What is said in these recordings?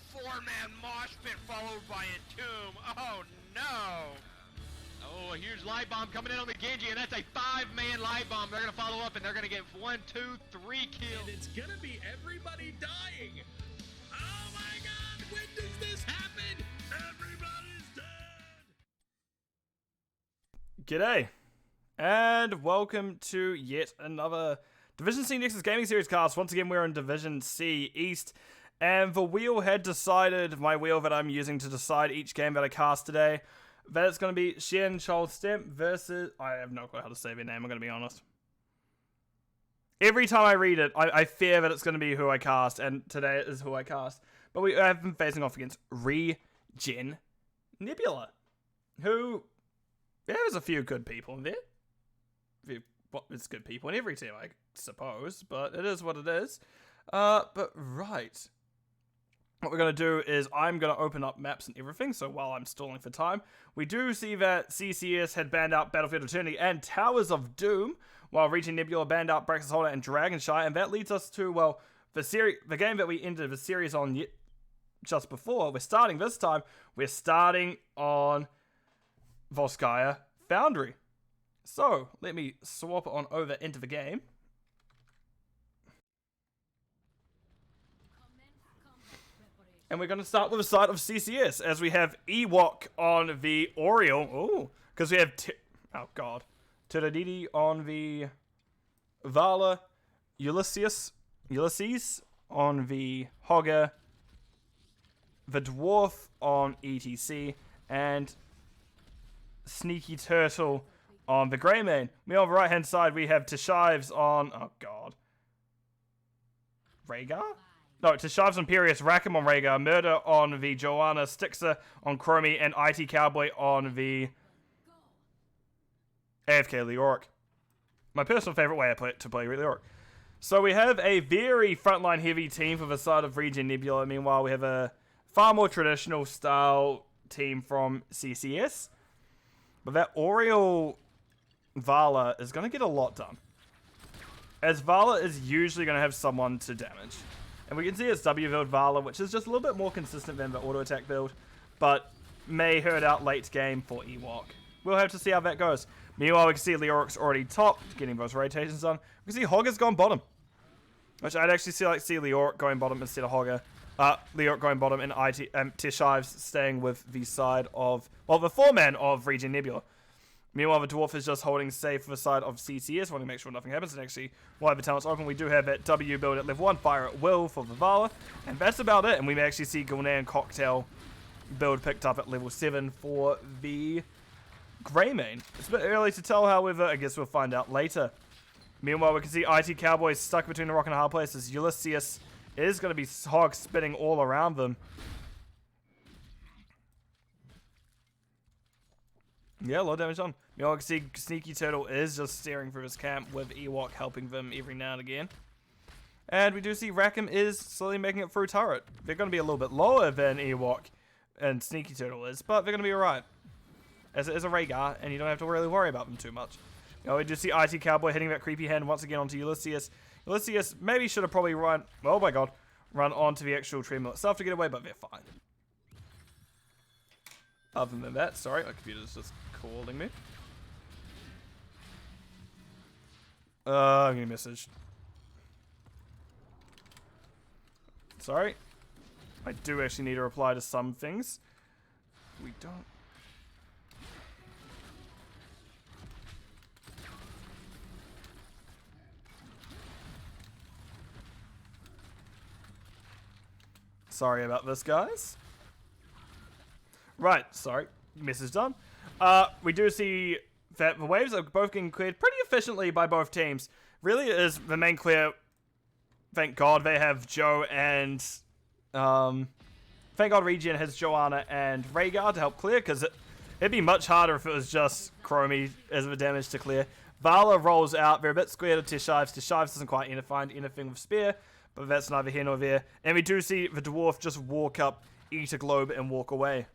four-man mosh pit followed by a tomb. Oh no! Oh, a huge light bomb coming in on the Genji, and that's a 5-man light bomb. They're gonna follow up, and they're gonna get 1, 2, 3 kills. And it's gonna be everybody dying. Oh my God! When does this happen? Everybody's dead. G'day, and welcome to yet another Division C Nexus Gaming Series cast. Once again, we're in Division C East, and the wheel had decided, my wheel that I'm using to decide each game that I cast today, that it's going to be Chien, Chaud, Steame versus... I have no clue how to say their name, I'm going to be honest. Every time I read it, I fear that it's going to be who I cast, and today is who I cast. But we have been facing off against ReGen Nebula, who... Yeah, there's a few good people in there. It's good people in every team, I suppose, but it is what it is. But right. What we're going to do is I'm going to open up maps and everything, so while I'm stalling for time, we do see that CCS had banned out Battlefield Eternity and Towers of Doom, while ReGen Nebula banned out Braxis Holder and Dragonshy, and that leads us to, well, the game that we ended the series on just before. We're starting this time, we're starting on Volskaya Foundry. So, let me swap on over into the game. And we're going to start with the side of CCS, as we have Ewok on the Oriole. Oh, because we have... oh, God. Tiradidi on the Vala. Ulysses on the Hogger. The Dwarf on ETC. And Sneaky Turtle on the Greymane. Me on the right hand side we have Teshives on... oh god. Rhaegar? No, Teshives on Imperius, Rackham on Rhaegar, Murder on the Joanna, Stixer on Chromie, and IT Cowboy on the AFK Leoric. My personal favourite way to play Leoric. So we have a very frontline heavy team for the side of ReGen Nebula. Meanwhile, we have a far more traditional style team from CCS. But that Oriole Vala is going to get a lot done, as Vala is usually going to have someone to damage. And we can see it's W build Vala, which is just a little bit more consistent than the auto attack build, but may hurt out late game for Ewok. We'll have to see how that goes. Meanwhile, we can see Leoric's already top, getting those rotations done. We can see Hogger's gone bottom, which I'd actually see Leoric going bottom instead of Hogger. Leoric going bottom, and Teshives staying with the side of, well, the four-man of ReGen Nebula. Meanwhile, the Dwarf is just holding safe for the side of CCS, wanting to make sure nothing happens. And actually, while the talent's open, we do have that W build at level 1, fire at will for the Vala. And that's about it. And we may actually see Gul'nan Cocktail build picked up at level 7 for the Greymane. It's a bit early to tell, however. I guess we'll find out later. Meanwhile, we can see IT Cowboys stuck between a rock and a hard place, as Ulysses is going to be hog spinning all around them. Yeah, a lot of damage on. You know, I can see Sneaky Turtle is just staring through his camp with Ewok helping them every now and again. And we do see Rackham is slowly making it through turret. They're going to be a little bit lower than Ewok and Sneaky Turtle is, but they're going to be alright. As it is a Rhaegar, and you don't have to really worry about them too much. You know, we do see IT Cowboy hitting that creepy hand once again onto Ulysses. Ulysses maybe should have probably run, oh my god, run onto the actual treadmill itself to get away, but they're fine. Other than that, sorry, my computer's just calling me. I'm getting a message. Sorry. I do actually need to reply to some things. We don't... Sorry about this, guys. Right, sorry. Message done. We do see that the waves are both getting cleared pretty efficiently by both teams. Really is the main clear. Thank God they have Joe and... thank God ReGen has Joanna and Rhaegar to help clear, because it'd be much harder if it was just Chromie as the damage to clear. Vala rolls out. They're a bit squared of Teshives. Teshives doesn't quite find anything with Spear, but that's neither here nor there. And we do see the Dwarf just walk up, eat a globe, and walk away.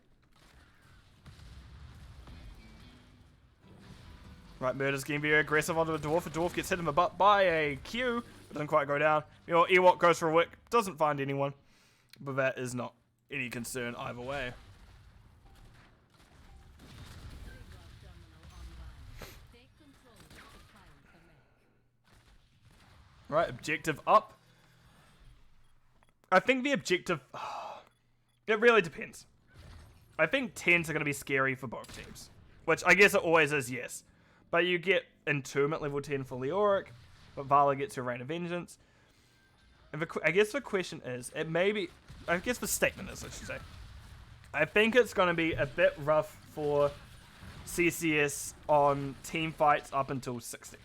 Right, Murder's getting very aggressive onto the Dwarf. The Dwarf gets hit in the butt by a Q, but doesn't quite go down. You know, Ewok goes for a wick, doesn't find anyone. But that is not any concern either way. Right, objective up. I think the objective... it really depends. I think 10s are going to be scary for both teams. Which I guess it always is, yes. But you get Entomb at level 10 for Leoric. But Vala gets her Reign of Vengeance. And I guess the question is... it may be... I guess the statement is, I should say. I think it's going to be a bit rough for CCS on team fights up until 60.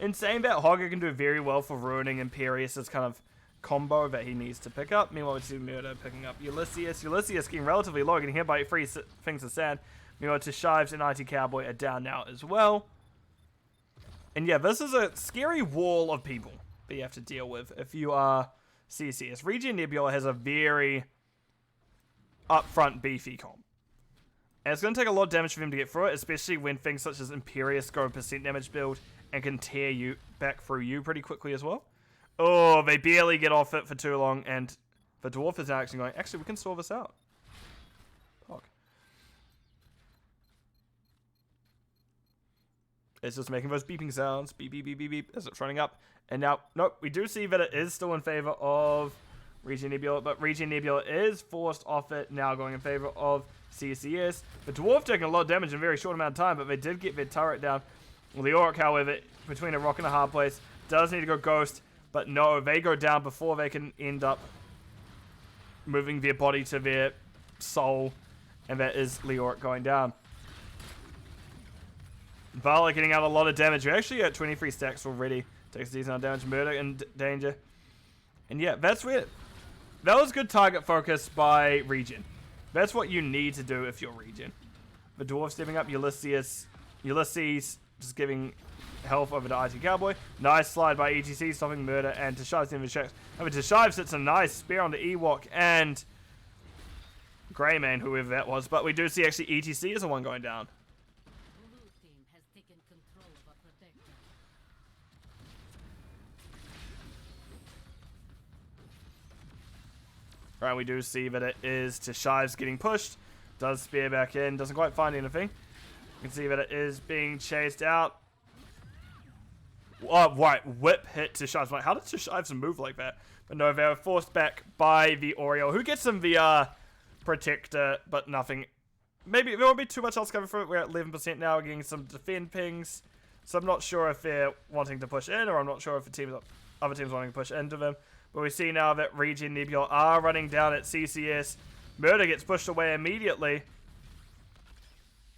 In saying that, Hogger can do very well for ruining Imperius's kind of combo that he needs to pick up. Meanwhile, we see Murder picking up Ulysses. Ulysses getting relatively low, getting hit by 3 things of sand. Meanwhile, Teshives and IT Cowboy are down now as well. And yeah, this is a scary wall of people that you have to deal with if you are CCS. ReGen Nebula has a very upfront beefy comp. And it's going to take a lot of damage for him to get through it, especially when things such as Imperius go % damage build and can tear you back through you pretty quickly as well. Oh, they barely get off it for too long, and the Dwarf is now actually going, actually, we can solve this out. Fuck. It's just making those beeping sounds. Beep, beep, beep, beep, beep, as it's running up. And now, nope, we do see that it is still in favor of ReGen Nebula, but ReGen Nebula is forced off it, now going in favor of CCS. The Dwarf taking a lot of damage in a very short amount of time, but they did get their turret down. Leoric, however, between a rock and a hard place, does need to go Ghost, but no, they go down before they can end up moving their body to their soul, and that is Leoric going down. Vala getting out a lot of damage. We're actually at 23 stacks already. Takes a decent amount of damage. Murder in danger. And yeah, that's where... that was good target focus by ReGen. That's what you need to do if you're ReGen. The Dwarf stepping up. Ulysses just giving health over to IT Cowboy. Nice slide by ETC, stopping Murder, and Teshive's in the checks. I mean, Teshive sits a nice spear on the Ewok and Greymane, whoever that was. But we do see actually ETC is the one going down. Blue team has taken control of a protector. Right, we do see that it is Teshive's getting pushed. Does spear back in, doesn't quite find anything. You can see that it is being chased out. Oh, right, whip hit Teshive's. Like, how did Teshive's move like that? But no, they were forced back by the Oriole, who gets some VR protector, but nothing. Maybe there won't be too much else coming through it. We're at 11% now, we're getting some defend pings. So I'm not sure if they're wanting to push in, or I'm not sure if the other teams wanting to push into them. But we see now that ReGen Nebula are running down at CCS. Murder gets pushed away immediately.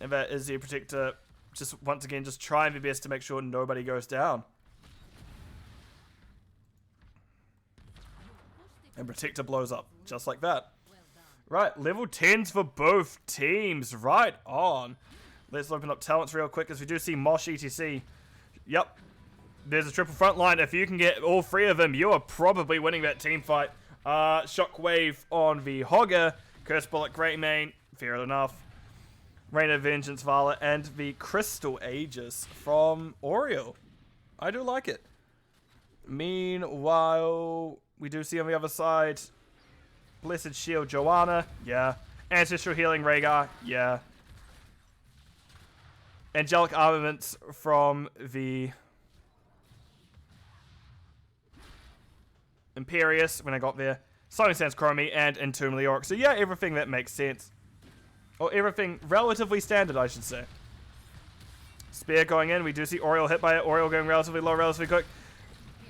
And that is the Protector just once again just trying their best to make sure nobody goes down. And Protector blows up just like that. Right, level 10s for both teams. Right on. Let's open up talents real quick as we do see Mosh ETC. Yep. There's a triple front line. If you can get all 3 of them, you are probably winning that team fight. Shockwave on the Hogger. Curse Bullet, Greymane. Fair enough. Reign of Vengeance, Vala. And the Crystal Aegis from Oriole. I do like it. Meanwhile, we do see on the other side... Blessed Shield, Joanna. Yeah. Ancestral Healing, Rhaegar. Yeah. Angelic Armaments from the... Imperius, when I got there. Sonic Sans Chromie, and Entomb Leoric. So yeah, everything that makes sense. Or everything relatively standard, I should say. Spear going in. We do see Oriole hit by it. Oriole going relatively low, relatively quick.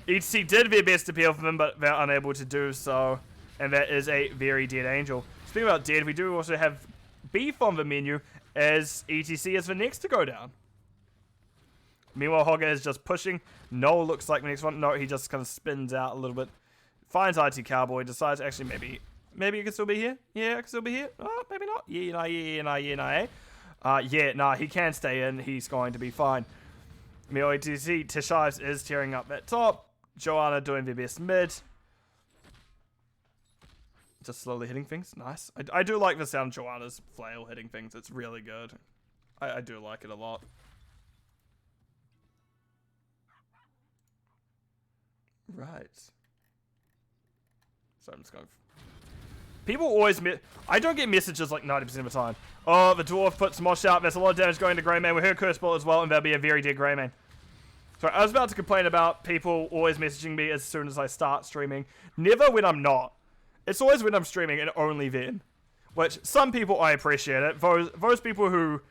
ETC did their best to peel for them, but they're unable to do so. And that is a very dead angel. Speaking about dead, we do also have beef on the menu as ETC is the next to go down. Meanwhile, Hogger is just pushing. Noel looks like the next one. No, he just kind of spins out a little bit. Finds IT Cowboy, decides actually maybe he can still be here. Yeah, I can still be here. Oh, maybe not. Yeah, nah, he can stay in. He's going to be fine. Meanwhile, ETC, Teshives is tearing up that top. Joanna doing their best mid. Just slowly hitting things. Nice. I do like the sound of Joanna's flail hitting things. It's really good. I do like it a lot. Right. So I'm just going... People always... I don't get messages like 90% of the time. Oh, the dwarf puts Mosh out. There's a lot of damage going to Greymane. We heard Curse Ball as well, and that'll be a very dead Greymane. So I was about to complain about people always messaging me as soon as I start streaming. Never when I'm not. It's always when I'm streaming and only then. Which, some people, I appreciate it. Those people who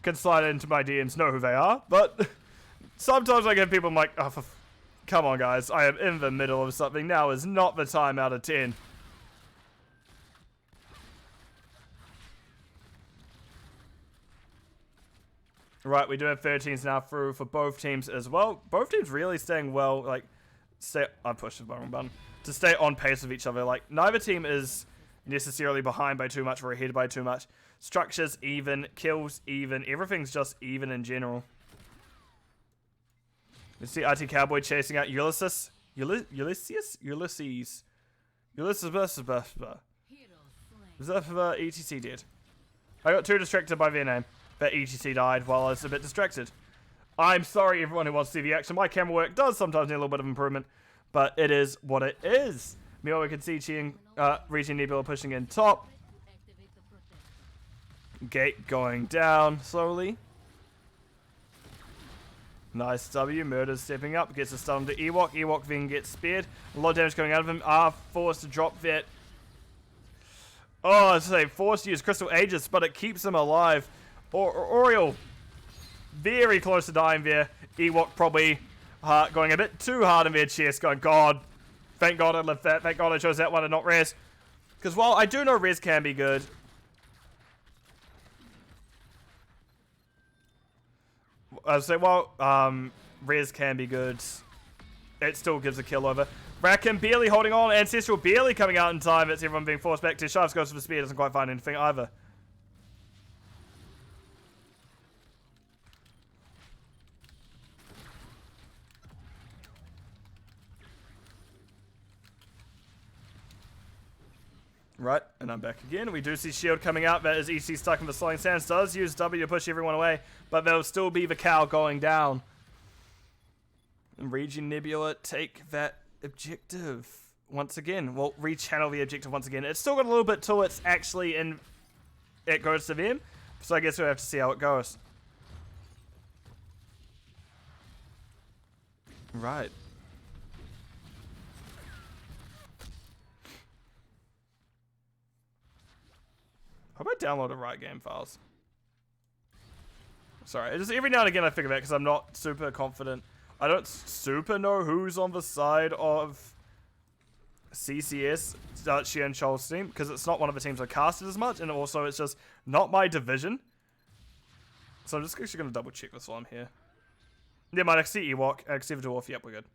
can slide into my DMs know who they are. But sometimes I get people I'm like, oh, come on guys, I am in the middle of something. Now is not the time out of 10. Right, we do have 13s now through for both teams as well. Both teams really staying well, like, I pushed the wrong button. To stay on pace with each other. Like, neither team is necessarily behind by too much or ahead by too much. Structures even, kills even, everything's just even in general. You see RT Cowboy chasing out Ulysses. Ulysses. ETC dead. I got too distracted by their name. That ETC died while I was a bit distracted. I'm sorry everyone who wants to see the action. My camera work does sometimes need a little bit of improvement, but it is what it is. Meanwhile, we can see Chien, ReGen Nebula pushing in top. Gate going down slowly. Nice W. Murder's stepping up. Gets a stun to Ewok. Ewok then gets speared. A lot of damage coming out of him. Forced to drop that. Oh, I say forced to use Crystal Aegis, but it keeps him alive. Oriole very close to dying there. Ewok probably going a bit too hard in their chest. Going, God, thank God I lived that. Thank God I chose that one and not Res. Because while I do know Res can be good, I would say while Res can be good, it still gives a kill over. Racken barely holding on. Ancestral barely coming out in time. It's everyone being forced back to Shafts goes for the spear. Doesn't quite find anything either. Right, and I'm back again. We do see shield coming out. That is EC stuck in the Slowing Sands. Does use W to push everyone away, but there'll still be the cow going down. And ReGen Nebula take that objective once again. Well, rechannel the objective once again. It's still got a little bit till it's actually in. It goes to them, so I guess we'll have to see how it goes. Right. How about download the right game files? Sorry, just every now and again I figure that because I'm not super confident. I don't super know who's on the side of CCS, Chien, Chaud's team, because it's not one of the teams I casted as much, and also it's just not my division. So I'm just actually going to double check this while I'm here. Never mind, I can see Ewok, I can see the Dwarf, yep, we're good.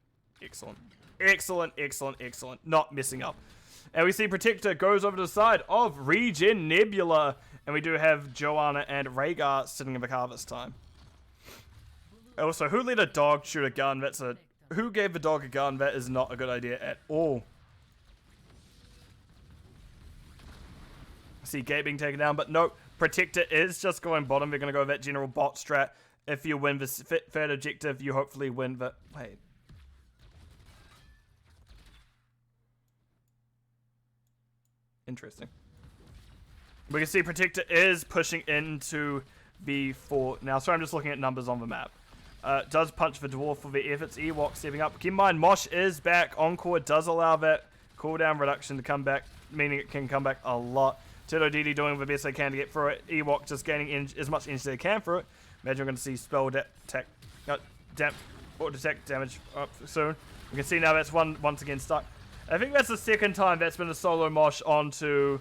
Excellent. Excellent, excellent, excellent. Not messing up. And we see Protector goes over to the side of ReGen Nebula. And we do have Joanna and Rhaegar sitting in the car this time. Also, who let a dog shoot a gun? Who gave the dog a gun? That is not a good idea at all. I see Gate being taken down, but nope. Protector is just going bottom. They're going to go that general bot strat. If you win the third objective, you hopefully win the... Wait. Interesting. We can see Protector is pushing into B4 now. Sorry, I'm just looking at numbers on the map. Does punch the Dwarf for the efforts. Ewok stepping up. Keep in mind, Mosh is back. Encore does allow that cooldown reduction to come back, meaning it can come back a lot. Turtle DD doing the best they can to get through it. Ewok just gaining as much energy as they can through it. Imagine we're going to see spell attack, or detect damage up soon. We can see now that's once again stuck. I think that's the second time that's been a solo Mosh onto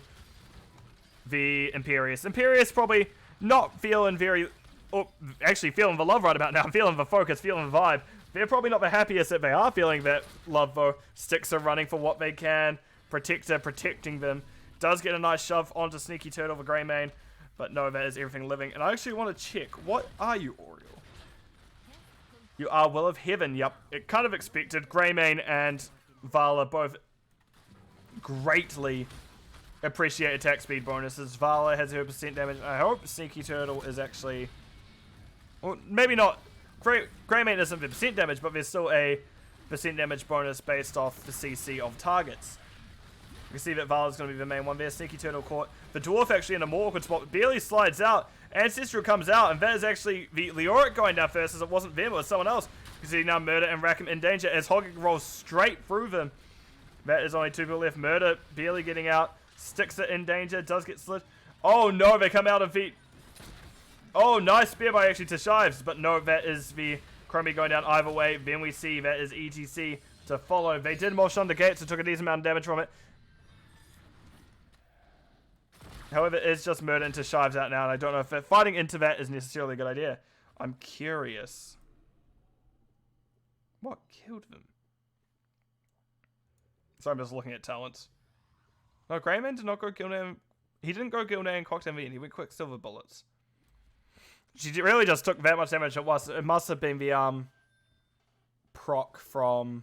the Imperius. Imperius probably not feeling very... Oh, actually feeling the love right about now. Feeling the focus, feeling the vibe. They're probably not the happiest that they are feeling that love, though. Sticks are running for what they can. Protector protecting them. Does get a nice shove onto Sneaky Turtle for Greymane. But no, that is everything living. And I actually want to check. What are you, Oriole? You are Will of Heaven. Yep. It kind of expected. Greymane and Vala both greatly appreciate attack speed bonuses. Vala has 0% damage. I hope Sneaky Turtle is actually... Well, maybe not. Greymane isn't the percent damage, but there's still a percent damage bonus based off the CC of targets. We see that Vala's going to be the main one there. Sneaky Turtle caught. The Dwarf actually in a more awkward spot. Barely slides out. Ancestral comes out, and that is actually the Leoric going down first, as it wasn't them, it was someone else. You see now Murder and Rackham in danger as Hogging rolls straight through them. That is only 2 people left. Murder barely getting out. Sticks it in danger. Does get slit. Oh no, they come out of feet. Oh, nice spear by actually to Shives, but no, that is the Chromie going down either way. Then we see that is ETC to follow. They did mosh on the gate, so took a decent amount of damage from it. However, it's just Murder into Shives out now, and I don't know if fighting into that is necessarily a good idea. I'm curious. What killed them? Sorry, I'm just looking at talents. No, Greyman did not go Gildan. He didn't go Gildan Cocktail V, and he went Quicksilver Bullets. She really just took that much damage. It must have been the proc from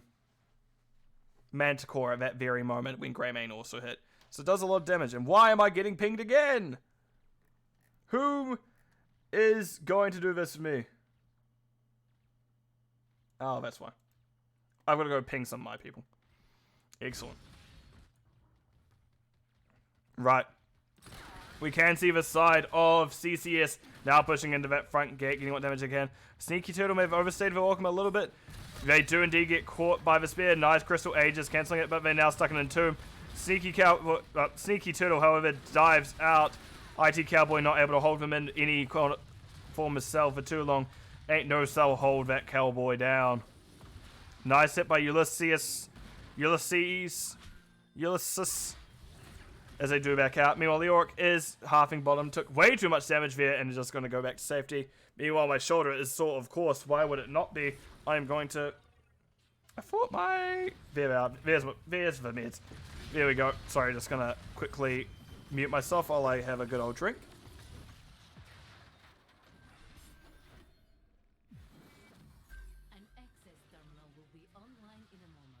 Manticore at that very moment when Greymane also hit. So it does a lot of damage. And why am I getting pinged again? Who is going to do this for me? Oh, that's why. I'm going to go ping some of my people. Excellent. Right. We can see the side of CCS now pushing into that front gate, getting what damage they can. Sneaky Turtle may have overstayed the welcome a little bit. They do indeed get caught by the spear. Nice Crystal Aegis cancelling it, but they're now stuck in Entomb. Sneaky Turtle, however, dives out. IT Cowboy not able to hold them in any form of cell for too long. Ain't no cell hold that Cowboy down. Nice hit by Ulysses. As they do back out. Meanwhile, Leoric is halving bottom. Took way too much damage there and is just going to go back to safety. Meanwhile, my shoulder is sort of course. Why would it not be? I am going to... I thought my... There's the meds. There we go. Sorry, just going to quickly mute myself while I have a good old drink. An access terminal will be online in a moment.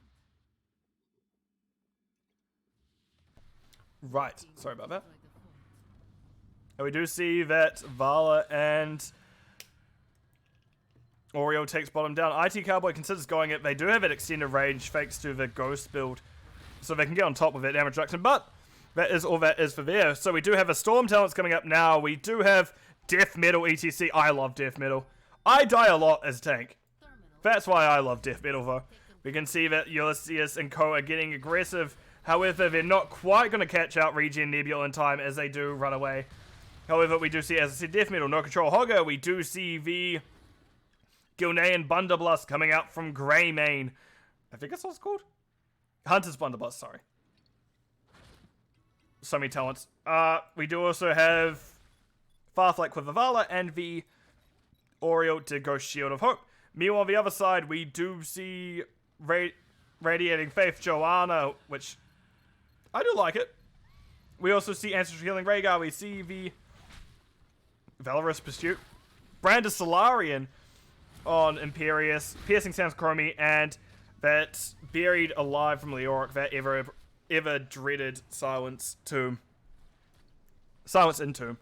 Right. Sorry about that. And we do see that Vala and Oreo takes bottom down. IT Cowboy considers going it. They do have an extended range thanks to the Ghost build. So they can get on top of that damage reduction. But that is all that is for there. So we do have a Storm talents coming up now. We do have Death Metal ETC. I love Death Metal. I die a lot as tank. That's why I love Death Metal though. We can see that Ulysses and Co are getting aggressive. However, they're not quite going to catch out ReGen Nebula in time as they do run away. However, we do see, as I said, Death Metal, no control Hogger. We do see the Gilnean Blunderbuss coming out from Greymane. I think that's what it's called. Hunter's Blunderbuss, sorry. So many talents. We do also have Farflight with Vala and the Oreo to go Shield of Hope. Meanwhile, on the other side, we do see Radiating Faith Joanna, which I do like it. We also see Ancestral Healing Rhaegar. We see the Valorous Pursuit. Brandis Solarian on Imperius. Piercing Sounds Chromie. And that Buried Alive from Leoric. That ever dreaded Silence Tomb. Silence in Tomb.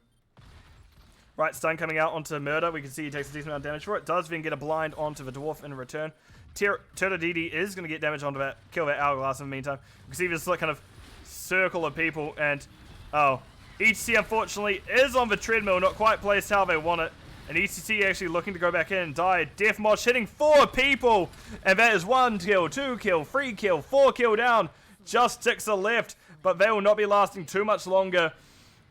Right, stun coming out onto Murder. We can see he takes a decent amount of damage for it. Does then get a blind onto the Dwarf in return. Turtledidi is going to get damage onto that, kill that Hourglass in the meantime. You can see this kind of circle of people, and ETC unfortunately is on the treadmill, not quite placed how they want it. And ETC actually looking to go back in and die. Death Mosh hitting 4 people, and that is 1 kill, 2 kill, 3 kill, 4 kill down. Just 6 are left, but they will not be lasting too much longer,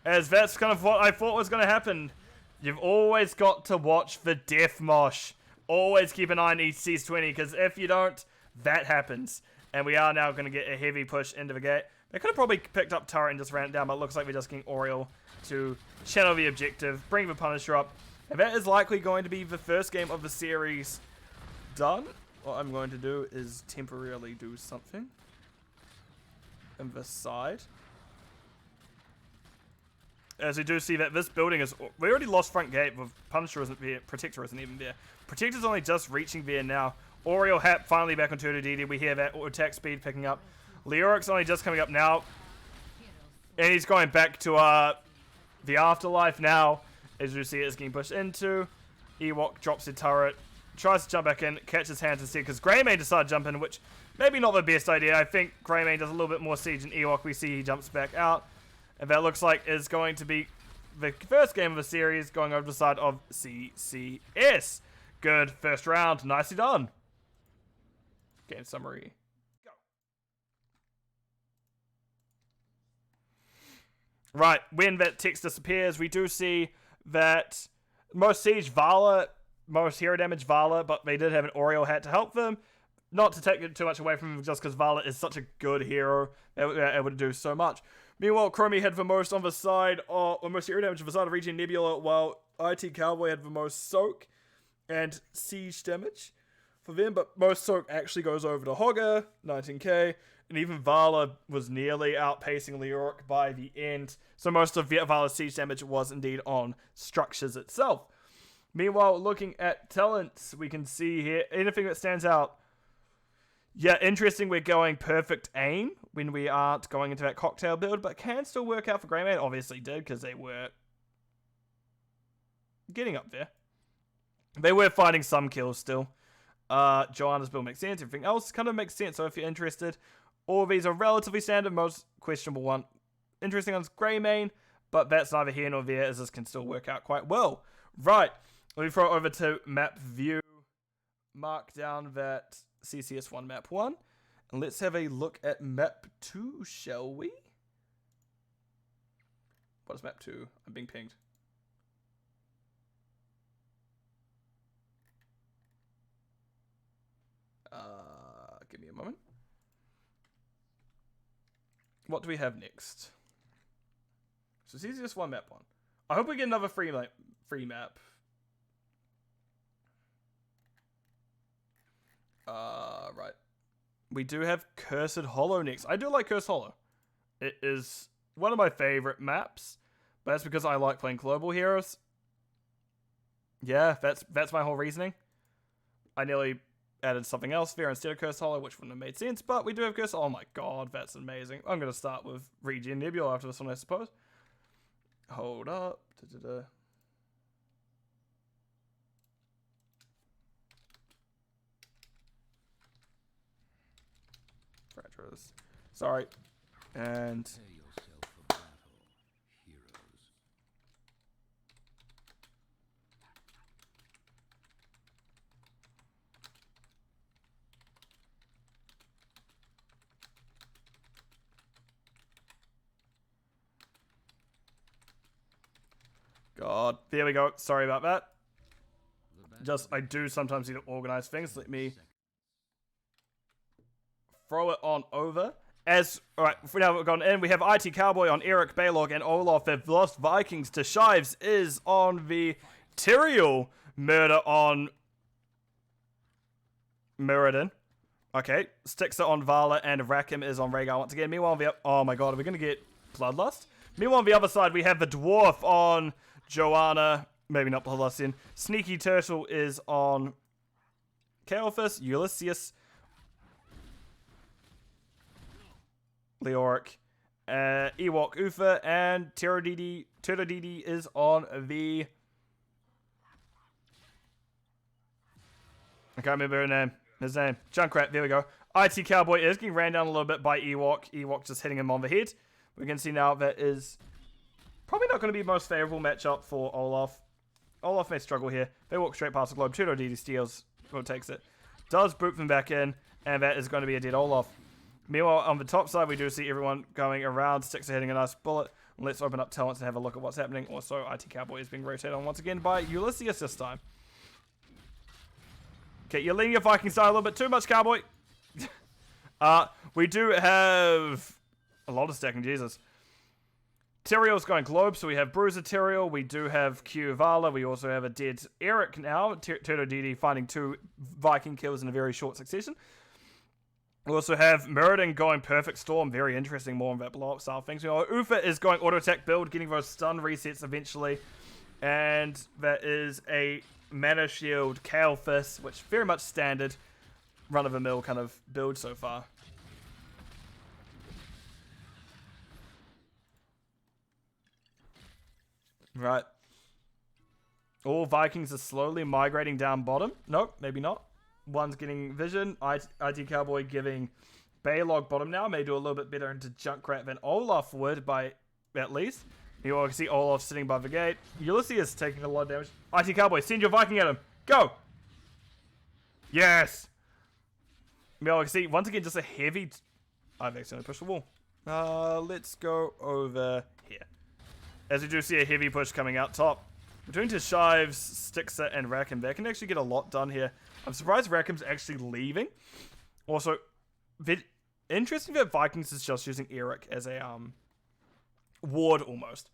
as that's kind of what I thought was going to happen. You've always got to watch the Death Mosh. Always keep an eye on ETC's 20, because if you don't, that happens. And we are now going to get a heavy push into the gate. They could have probably picked up turret and just ran it down, but it looks like we're just getting Oriole to channel the objective, bring the Punisher up. And that is likely going to be the first game of the series done. What I'm going to do is temporarily do something in this side. As we do see that this building is... We already lost front gate, with Punisher isn't there, Protector isn't even there. Protector's only just reaching there now. Oriole Hap finally back on Turtledidi. We hear that attack speed picking up. Leoric's only just coming up now. And he's going back to the Afterlife now. As you see, it's getting pushed into. Ewok drops the turret. tries to jump back in, catches hands instead because Greymane decided to jump in, which maybe not the best idea. I think Greymane does a little bit more siege than Ewok. We see he jumps back out. And that looks like is going to be the first game of the series going over the side of CCS. Good first round. Nicely done. Game summary. Go. Right, when that text disappears, we do see that most siege Vala, most hero damage Vala, but they did have an Oriole hat to help them. Not to take it too much away from him, just because Vala is such a good hero, they were able to do so much. Meanwhile, Chromie had the most on the side, or most hero damage on the side of ReGen Nebula, while IT Cowboy had the most soak and siege damage for them, but most soak actually goes over to Hogger, 19k, and even Vala was nearly outpacing Leoric by the end, so most of Vala's siege damage was indeed on structures itself. Meanwhile, looking at talents, we can see here, anything that stands out. Yeah, interesting, we're going perfect aim when we aren't going into that cocktail build, but can still work out for Greymane. Obviously did, because they were getting up there. They were finding some kills still. Joanna's build makes sense, everything else kind of makes sense, so if you're interested, all of these are relatively standard, most questionable one. Interesting one's Greymane, but that's neither here nor there, as this can still work out quite well. Right, let me throw it over to map view, mark down that CCS1 map 1, and let's have a look at map 2, shall we? What is map 2? I'm being pinged. Give me a moment. What do we have next? So CCS1 map 1. I hope we get another free map. Right. We do have Cursed Hollow next. I do like Cursed Hollow. It is one of my favorite maps, but that's because I like playing global heroes. Yeah, that's my whole reasoning. I nearly added something else there instead of Cursed Hollow, which wouldn't have made sense, but we do have Cursed Hollow. Oh my god, that's amazing. I'm going to start with ReGen Nebula after this one, I suppose. Hold up. Sorry. And God, there we go. Sorry about that. I do sometimes need to organize things. Let me throw it on over. Alright, for now we've gone in, we have IT Cowboy on Eric, Baylog, and Olaf. They've lost Vikings to Shives is on the Tyrael. Murder on Muradin. Okay, Styx on Vala, and Rakim is on Rhaegar once again. Meanwhile, oh my god, are we going to get Bloodlust? Meanwhile, on the other side, we have the Dwarf on Joanna. Maybe not Bloodlust in. Sneaky Turtle is on Kael'thas, Ulysses, Leoric, Ewok Ufa, and Turadidi is on the... I can't remember his name. Junkrat, there we go. IT Cowboy is getting ran down a little bit by Ewok. Ewok just hitting him on the head. We can see now that is probably not going to be the most favorable matchup for Olaf. Olaf may struggle here. They walk straight past the globe. Turadidi steals, or takes it. Does boot them back in, and that is going to be a dead Olaf. Meanwhile, on the top side, we do see everyone going around. Styx are hitting a nice bullet. Let's open up talents and have a look at what's happening. Also, IT Cowboy is being rotated on once again by Ulysses this time. Okay, you're leaning your Viking style a little bit too much, Cowboy. We do have a lot of stacking, Jesus. Tyrael's going globe, so we have Bruiser Tyrael. We do have Q Vala. We also have a dead Eric now. Turadidi finding 2 Viking kills in a very short succession. We also have Muradin going Perfect Storm. Very interesting, more on that blow-up style things. Ufa is going auto-attack build, getting those stun resets eventually. And that is a Mana Shield Kael'thas, which very much standard run-of-the-mill kind of build so far. Right. All Vikings are slowly migrating down bottom. Nope, maybe not. One's getting vision. IT Cowboy giving Baylog bottom now. May do a little bit better into Junkrat than Olaf would by at least. You can see Olaf sitting above the gate. Ulysses is taking a lot of damage. IT Cowboy, send your Viking at him. Go! Yes! You can see, once again, just a heavy... I've accidentally pushed the wall. Let's go over here. As we do see a heavy push coming out top. Between Tashives, Stixer, and Rackham, they can actually get a lot done here. I'm surprised Rackham's actually leaving. Also, interesting that Vikings is just using Eric as a ward almost.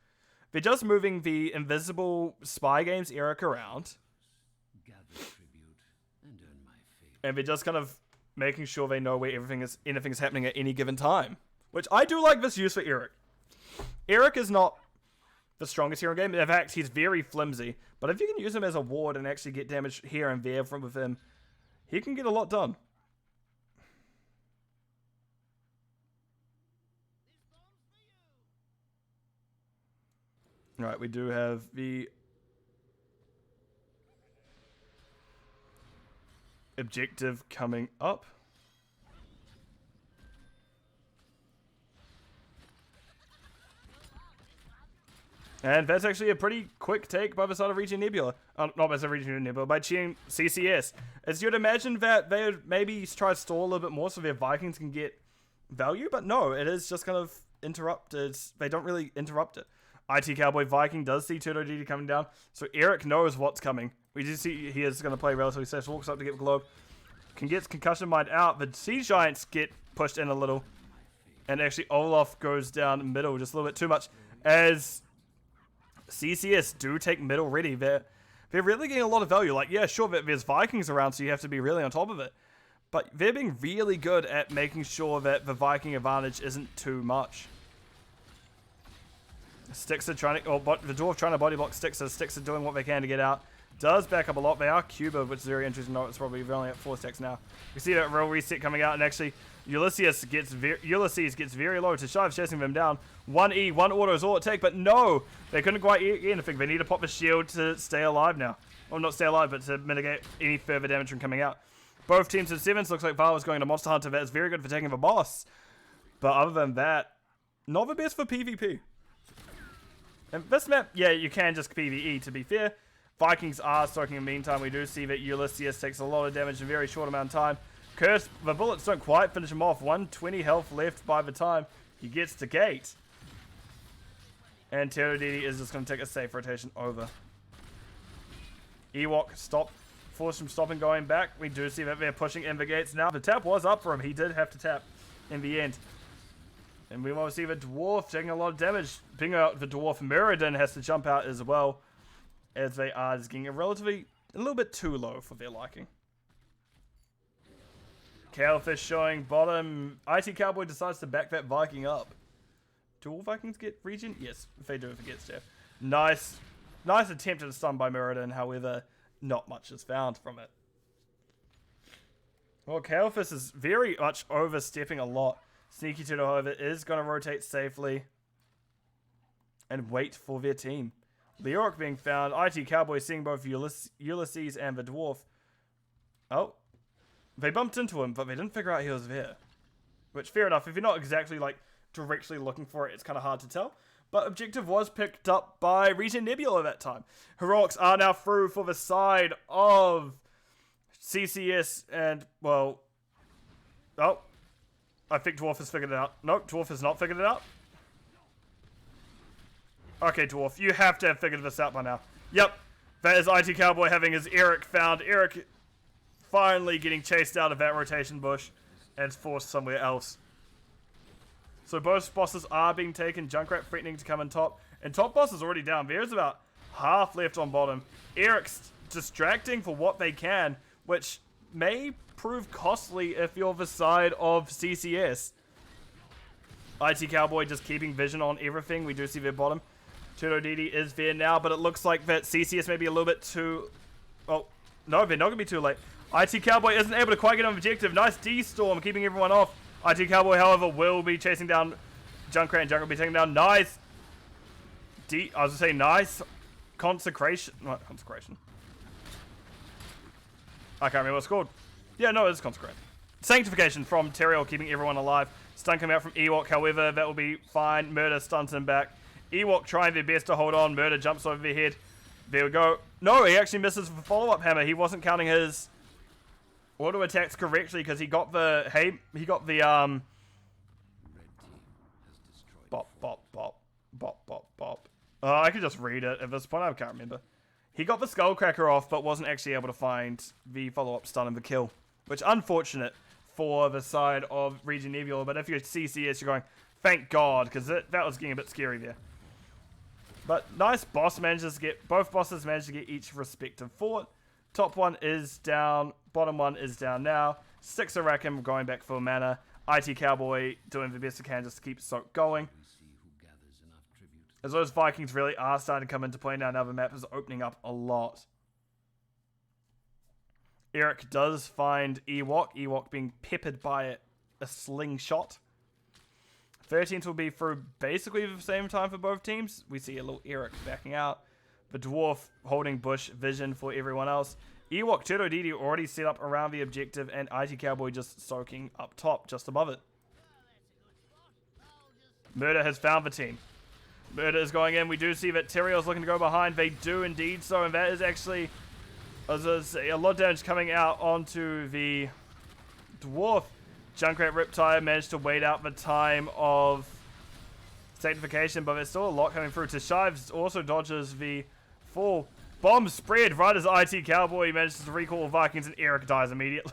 They're just moving the invisible Spy Games Eric around. Gather tribute and earn my favor. And they're just kind of making sure they know where anything is happening at any given time. Which I do like this use for Eric. Eric is not the strongest hero in the game. In fact, he's very flimsy. But if you can use him as a ward and actually get damage here and there from with him, he can get a lot done. Alright, we do have the objective coming up. And that's actually a pretty quick take by the side of ReGen Nebula. Not by the side of ReGen Nebula, by Chien CCS. As you'd imagine that they would maybe try to stall a little bit more so their Vikings can get value, but no, it is just kind of interrupted. They don't really interrupt it. IT Cowboy Viking does see Turtle DD coming down, so Eric knows what's coming. We do see he is going to play relatively safe, walks up to get the globe. Can get Concussion Mind out, the Siege Giants get pushed in a little. And actually Olaf goes down middle just a little bit too much. As CCS do take middle ready, they're really getting a lot of value. Like, yeah, sure, there's Vikings around, so you have to be really on top of it. But they're being really good at making sure that the Viking advantage isn't too much. Stixer trying to, the Dwarf trying to body block Stixer. Stixer doing what they can to get out. Does back up a lot. They are Cuba, which is very interesting. No, it's probably only at 4 stacks now. You see that real reset coming out, and actually Ulysses gets very low. Tashive's chasing them down. 1E, 1 auto is all it takes, but no! They couldn't quite get anything. They need to pop the shield to stay alive now. Well, not stay alive, but to mitigate any further damage from coming out. Both teams at 7s. Looks like Val is going to Monster Hunter. That is very good for taking the boss. But other than that, not the best for PvP. And this map, yeah, you can just PvE, to be fair. Vikings are soaking in the meantime. We do see that Ulysses takes a lot of damage in a very short amount of time. Curse, the bullets don't quite finish him off. 120 health left by the time he gets to gate. And Terodidi is just going to take a safe rotation over. Ewok, stop. Force from stopping going back. We do see that they're pushing in the gates now. The tap was up for him. He did have to tap in the end. And we want to see the Dwarf taking a lot of damage. Ping out the Dwarf. Muradin has to jump out as well. As they are just getting a little bit too low for their liking. Kalefish showing bottom. IT Cowboy decides to back that Viking up. Do all Vikings get regen? Yes, if they do, if it gets Jeff. Nice attempt at a stun by Muradin, however, not much is found from it. Well, Kalefish is very much overstepping a lot. Sneaky Turtle, however, is going to rotate safely and wait for their team. Leoric being found. IT Cowboy seeing both Ulysses and the Dwarf. Oh. They bumped into him, but they didn't figure out he was there. Which, fair enough. If you're not exactly, like, directly looking for it, it's kind of hard to tell. But objective was picked up by ReGen Nebula that time. Heroics are now through for the side of CCS and, well... Oh. I think Dwarf has figured it out. Nope, Dwarf has not figured it out. Okay, Dwarf, you have to have figured this out by now. Yep, that is IT Cowboy having his Eric found. Eric finally getting chased out of that rotation bush and forced somewhere else. So both bosses are being taken. Junkrat threatening to come in top. And top boss is already down. There's about half left on bottom. Eric's distracting for what they can, which may prove costly if you're the side of CCS. IT Cowboy just keeping vision on everything. We do see their bottom. Turtle DD is there now, but it looks like that CCS may be a little bit too... Oh, no, they're not going to be too late. IT Cowboy isn't able to quite get on objective. Nice D-Storm, keeping everyone off. IT Cowboy, however, will be chasing down Junkrat, and Junkrat will be taking down. Nice. Nice Consecration. What? Consecration. I can't remember what it's called. Yeah, no, it's Consecrate. Sanctification from Teriel, keeping everyone alive. Stun coming out from Ewok, however, that will be fine. Murder stuns him back. Ewok trying their best to hold on. Murder jumps over their head. There we go. No, he actually misses the follow-up hammer. He wasn't counting his auto attacks correctly because he got the bop bop bop bop bop bop. I could just read it at this point. I can't remember. He got the Skullcracker off, but wasn't actually able to find the follow-up stun and the kill, which unfortunate for the side of ReGen Nebula. But if you're CCS, you're going, thank God, because that was getting a bit scary there. But nice boss manages to get, both bosses managed to get each respective fort. Top one is down, bottom one is down now. 6 Arakim going back for mana. IT Cowboy doing the best it can just to keep Soak going. As those Vikings really are starting to come into play now. Now the map is opening up a lot. Eric does find Ewok. Ewok being peppered by a slingshot. 13th will be through basically the same time for both teams. We see a little Eric backing out. The Dwarf holding bush vision for everyone else. Ewok Turtle Didi already set up around the objective, and IT Cowboy just soaking up top, just above it. Murder has found the team. Murder is going in. We do see that Teriel's looking to go behind. They do indeed so, and that is actually a lot of damage coming out onto the Dwarf. Junkrat Riptide managed to wait out the time of sanctification, but there's still a lot coming through. Tashives also dodges the fall. Bomb spread right as IT Cowboy manages to recall Vikings, and Eric dies immediately.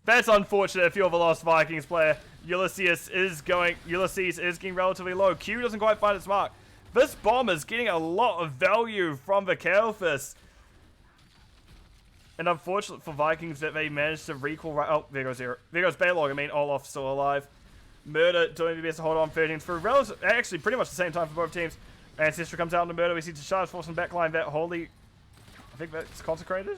That's unfortunate if you're the Lost Vikings player. Ulysses is getting relatively low. Q doesn't quite find its mark. This bomb is getting a lot of value from the Kael'thas. And unfortunate for Vikings that they managed to recall right. Oh, there goes Eric. There goes Balog. I mean, Olaf still alive. Murder doing the best to hold on 13 through. Actually, pretty much the same time for both teams. Ancestor comes out into Murder. We see Tasha's forcing backline. That holy. I think that's consecrated.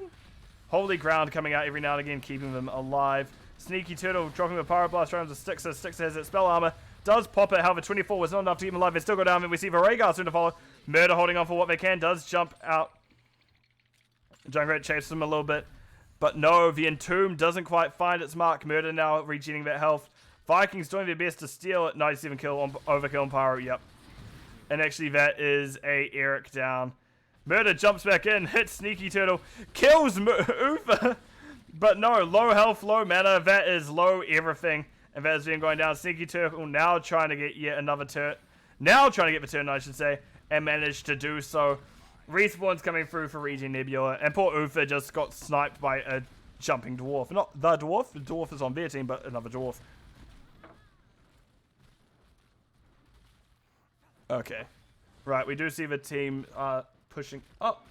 Holy ground coming out every now and again, keeping them alive. Sneaky Turtle dropping the Pyro Blast around to Stixer. Stixer has its spell armor. Does pop it. However, 24 was not enough to keep him alive. They still go down. Then we see the Rhaegar soon to follow. Murder holding on for what they can. Does jump out. Junkrat chases him a little bit. But no, the Entomb doesn't quite find its mark. Murder now regening that health. Vikings doing their best to steal it. 97 kill on overkill on Pyro. Yep. And actually that is a Eric down. Murder jumps back in, hits Sneaky Turtle, kills Ufa. But no, low health, low mana. That is low everything. And that is being going down. Sneaky Turtle now trying to get yet another turn. Now trying to get the turn, I should say. And managed to do so. Respawn's coming through for ReGen Nebula. And poor Ufa just got sniped by a jumping dwarf. Not the dwarf. The dwarf is on their team, but another dwarf. Okay. Right, we do see the team pushing up.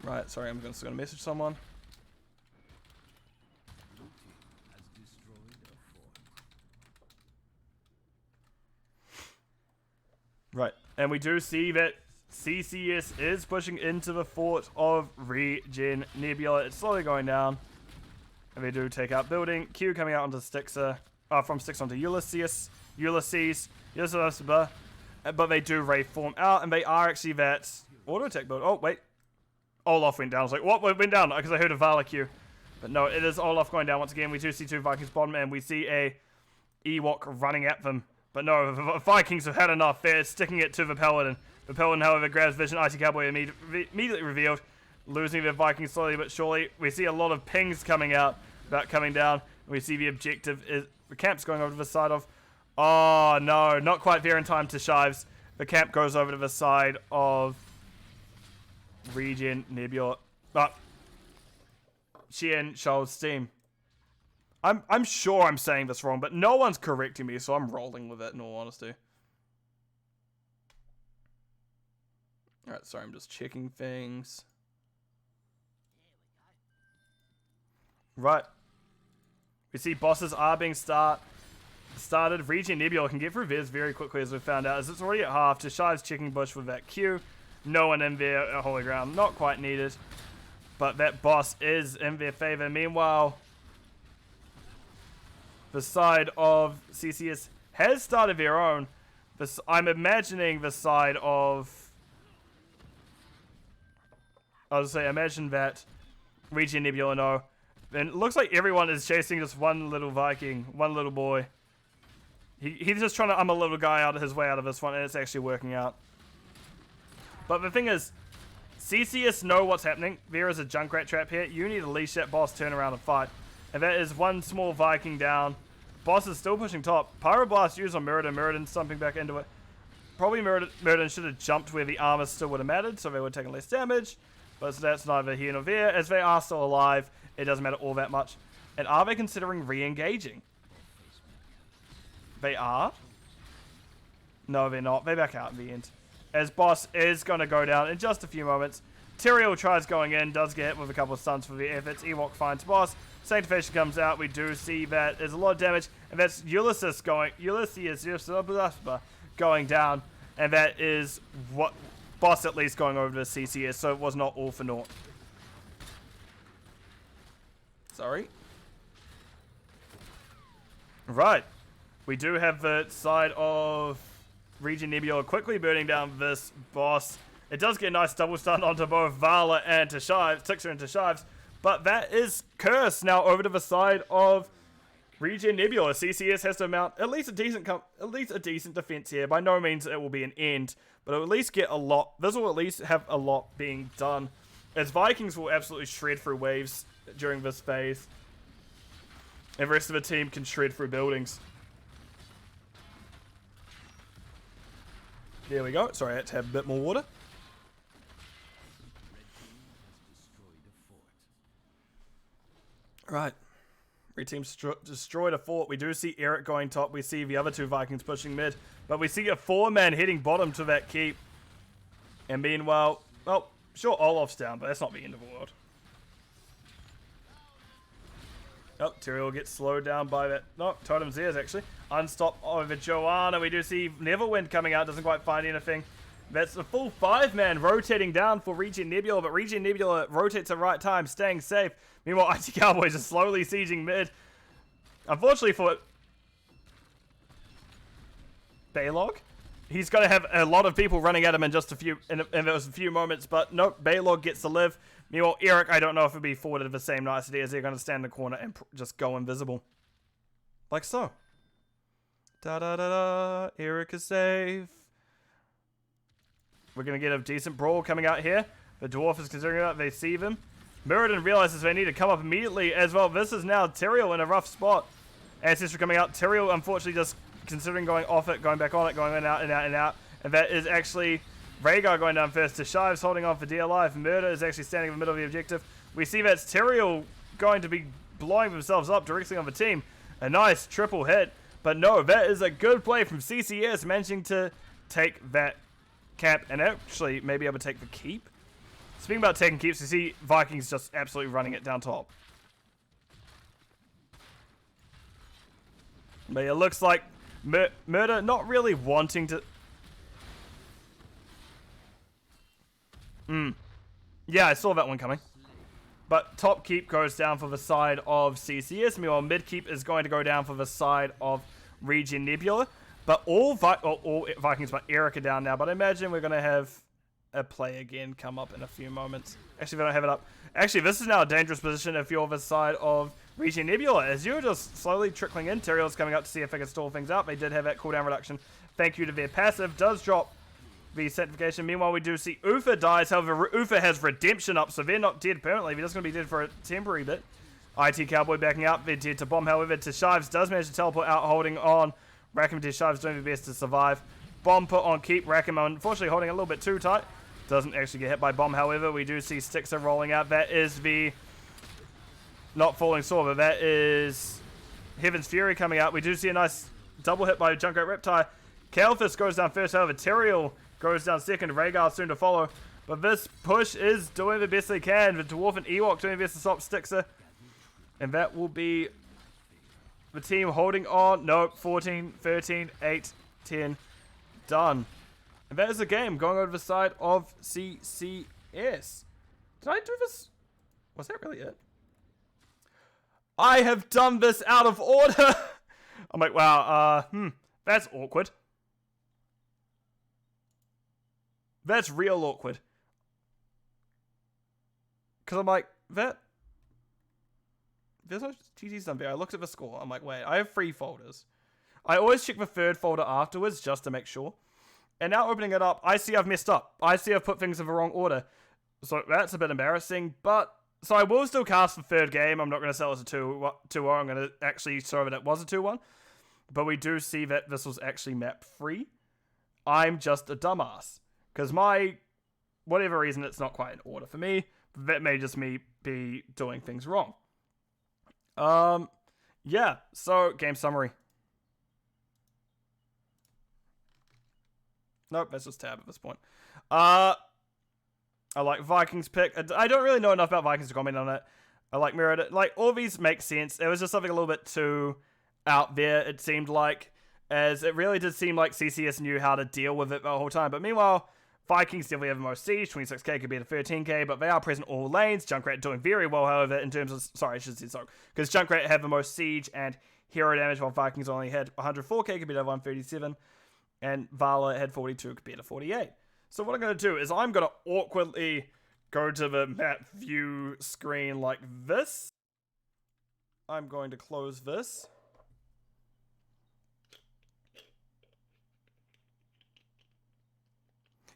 Right, sorry, I'm just going to message someone. Right, and we do see that CCS is pushing into the fort of ReGen Nebula. It's slowly going down. And they do take out building. Q coming out onto Stixer. From Stixer onto Ulysses. But they do Ray form out, and they are actually that auto attack build. Oh, wait. Olaf went down. I was like, what went down? Because I heard a Vala Q. But no, it is Olaf going down once again. We do see 2 Vikings bottom, and we see a Ewok running at them. But no, the Vikings have had enough. They're sticking it to the Paladin. The Paladin, however, grabs Vision. IT Cowboy immediately revealed, losing the Vikings slowly but surely. We see a lot of pings coming out, about coming down. We see the objective is the camp's going over to the side of. Oh no, not quite there in time to Shives. The camp goes over to the side of ReGen Nebula. Chien, Chaud, Steame. I'm sure I'm saying this wrong, but no one's correcting me, so I'm rolling with it in all honesty. Alright, sorry, I'm just checking things. Right. We see bosses are being started. ReGen Nebula can get through Viz very quickly, as we found out, as it's already at half. Tashive's checking bush with that Q. No one in there at Holy Ground. Not quite needed. But that boss is in their favor. Meanwhile, the side of CCS has started their own. This, I'm imagining the side of... I was say, imagine that ReGen Nebula no. And it looks like everyone is chasing just one little Viking, one little boy. He's just trying to a little guy out of his way out of this one, and it's actually working out. But the thing is, CCS know what's happening. There is a Junkrat trap here. You need to leash that boss, turn around and fight. And that is one small Viking down. Boss is still pushing top. Pyroblast used on Muradin. Muradin stumping back into it. Probably Muradin should have jumped where the armor still would have mattered, so they would have taken less damage. But that's neither here nor there. As they are still alive, it doesn't matter all that much. And are they considering re-engaging? They are? No, they're not. They back out in the end. As boss is going to go down in just a few moments. Tyrael tries going in, does get hit with a couple of stuns for the efforts. Ewok finds boss. Sanctification comes out. We do see that there's a lot of damage. And that's Ulysses going down. And that is what boss at least going over to CCS. So it was not all for naught. Sorry. Right. We do have the side of ReGen Nebula quickly burning down this boss. It does get a nice double stun onto both Vala and Tashives, Tixer and Tashives, but that is cursed now over to the side of ReGen Nebula. CCS has to mount at least a decent defense here. By no means it will be an end, but it'll at least get a lot. This will at least have a lot being done, as Vikings will absolutely shred through waves during this phase. And the rest of the team can shred through buildings. There we go. Sorry, I had to have a bit more water. Right. Red team destroyed a fort. We do see Eric going top. We see the other two Vikings pushing mid. But we see a 4-man hitting bottom to that keep. And meanwhile, well, sure, Olaf's down, but that's not the end of the world. Oh, Tyrael gets slowed down by that. No, Totem's there actually. Unstop over Joanna. We do see Neverwind coming out. Doesn't quite find anything. That's a full 5-man rotating down for ReGen Nebula. But ReGen Nebula rotates at the right time, staying safe. Meanwhile, IT Cowboys are slowly sieging mid. Unfortunately for Baylog, he's going to have a lot of people running at him in just a few moments. But nope, Baylog gets to live. Meanwhile, Eric, I don't know if it'll be forwarded the same nicety as they're going to stand in the corner and just go invisible. Like so. Da-da-da-da. Eric is safe. We're going to get a decent brawl coming out here. The dwarf is considering that. They see them. Muradin realizes they need to come up immediately as well. This is now Tyrael in a rough spot. Ancestor coming out. Tyrael, unfortunately, just considering going off it, going back on it, going in, out, and out, and out. And that is actually Rhaegar going down first. Tashives holding on for dear life. Murder is actually standing in the middle of the objective. We see that's Tyrael going to be blowing themselves up directly on the team. A nice triple hit. But no, that is a good play from CCS, managing to take that cap and actually maybe able to take the keep. Speaking about taking keeps, you see Vikings just absolutely running it down top. But it looks like Murder not really wanting to... Yeah, I saw that one coming. But top keep goes down for the side of CCS. Meanwhile, mid keep is going to go down for the side of ReGen Nebula. But all Vikings but Eric are down now. But I imagine we're going to have a play again come up in a few moments. Actually, they don't have it up. Actually, this is now a dangerous position if you're the side of ReGen Nebula. As you're just slowly trickling in. Tyrael's coming up to see if they can stall things out. They did have that cooldown reduction. Thank you to their passive. Does drop the sanctification. Meanwhile, we do see Ufa dies. However, Ufa has redemption up, so they're not dead permanently. They're just going to be dead for a temporary bit. IT Cowboy backing up. They're dead to bomb. However, Tashives does manage to teleport out, holding on. Rackham and Tashives doing their best to survive. Bomb put on keep. Rackham unfortunately holding a little bit too tight. Doesn't actually get hit by bomb. However, we do see Stixer rolling out. That is the... Not Falling Sword, but that is Heaven's Fury coming out. We do see a nice double hit by Junkrat Reptile. Kalphus goes down first. However, Tyrael goes down second. Rhaegar soon to follow. But this push is doing the best they can. The Dwarf and Ewok doing the best to stop Stixer. And that will be the team holding on. Nope. 14, 13, 8, 10. Done. And that is the game going over to the side of CCS. Did I do this? Was that really it? I have done this out of order. I'm like, wow, that's awkward. That's real awkward. Because I'm like, there's no TT's done there. I looked at the score. I'm like, wait, I have 3 folders. I always check the 3rd folder afterwards just to make sure. And now opening it up, I see I've messed up. I see I've put things in the wrong order. So that's a bit embarrassing, but... So I will still cast the 3rd game. I'm not going to sell it as a 2-1. I'm going to actually show that it was a 2-1. But we do see that this was actually map 3. I'm just a dumbass. Because whatever reason, it's not quite in order for me. That may just me be doing things wrong. Yeah, so game summary. Nope, that's just tab at this point. I like Vikings pick. I don't really know enough about Vikings to comment on it. I like mirrored it. Like, all these make sense. It was just something a little bit too out there, it seemed like. As it really did seem like CCS knew how to deal with it the whole time. But meanwhile, Vikings definitely have the most siege. 26k could be at 13k, but they are present all lanes. Junkrat doing very well, however, in terms of... Sorry, I should say so. Because Junkrat have the most siege and hero damage, while Vikings only had 104k compared to 137. And Vala had 42 compared to 48. So what I'm going to do is I'm going to awkwardly go to the map view screen like this. I'm going to close this.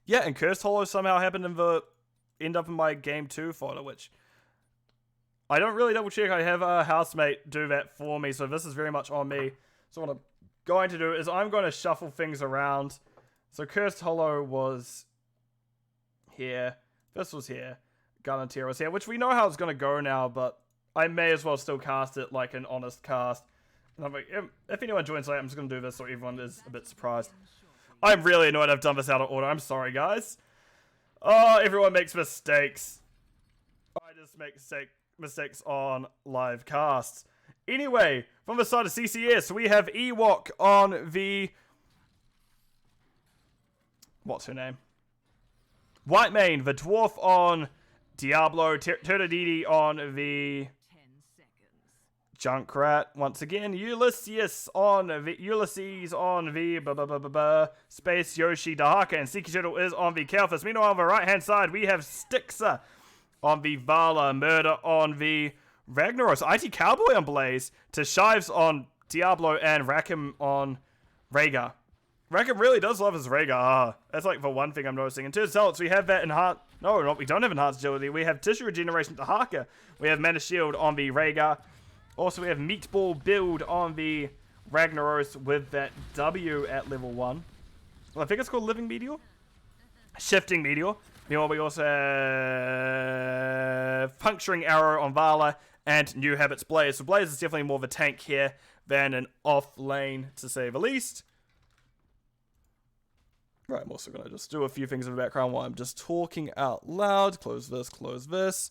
Yeah, and Cursed Hollow somehow happened end up in my game 2 folder, which I don't really double check. I have a housemate do that for me, so this is very much on me. So what I'm going to do is I'm going to shuffle things around. So Cursed Hollow was here. This was here. Gunneteer was here, which we know how it's going to go now, but I may as well still cast it like an honest cast. And I'm like, if anyone joins late, I'm just going to do this so everyone is a bit surprised. I'm really annoyed I've done this out of order. I'm sorry, guys. Oh, everyone makes mistakes. I just make mistakes on live casts. Anyway, from the side of CCS, we have Ewok on the... What's her name? Whitemane, the dwarf on Diablo, Turtledidi on the... Junkrat, once again, Ulysses on the Space Yoshi Dahaka, and Siki Turtle is on the Kalphus. Meanwhile, on the right hand side, we have Styxa on the Vala, Murder on the Ragnaros, IT Cowboy on Blaze, Tashives on Diablo, and Rakim on Rhaegar. Rakim really does love his Rhaegar. That's like the one thing I'm noticing. In terms of zealots, we have that enhanced... No, we don't have enhanced agility. We have Tissue Regeneration Dahaka. We have Mana Shield on the Rhaegar. Also, we have Meatball Build on the Ragnaros with that W at level 1. Well, I think it's called Living Meteor? Shifting Meteor. Meanwhile, we also have Puncturing Arrow on Vala and New Habits Blaze. So Blaze is definitely more of a tank here than an off lane, to say the least. Right, I'm also going to just do a few things in the background while I'm just talking out loud. Close this, close this.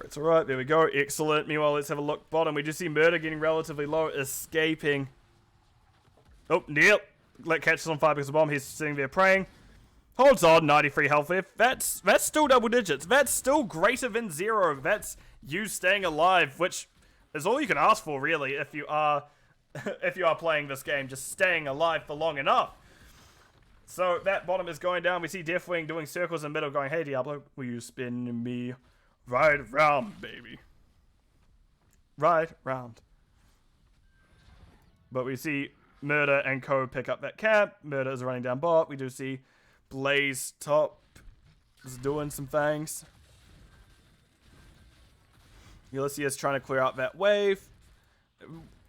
It's alright, there we go, excellent. Meanwhile, let's have a look bottom. We just see Murder getting relatively low, escaping. Oh, Neil. Let catches on fire because of the bomb. He's sitting there praying. Holds on, 93 health left. That's still double digits. That's still greater than 0. That's you staying alive, which is all you can ask for, really, if you are playing this game, just staying alive for long enough. So that bottom is going down. We see Deathwing doing circles in the middle, going, "Hey Diablo, will you spin me right round, baby? Right round." But we see Murder and Co pick up that camp. Murder is running down bot. We do see Blaze top is doing some things. Ulysses is trying to clear out that wave.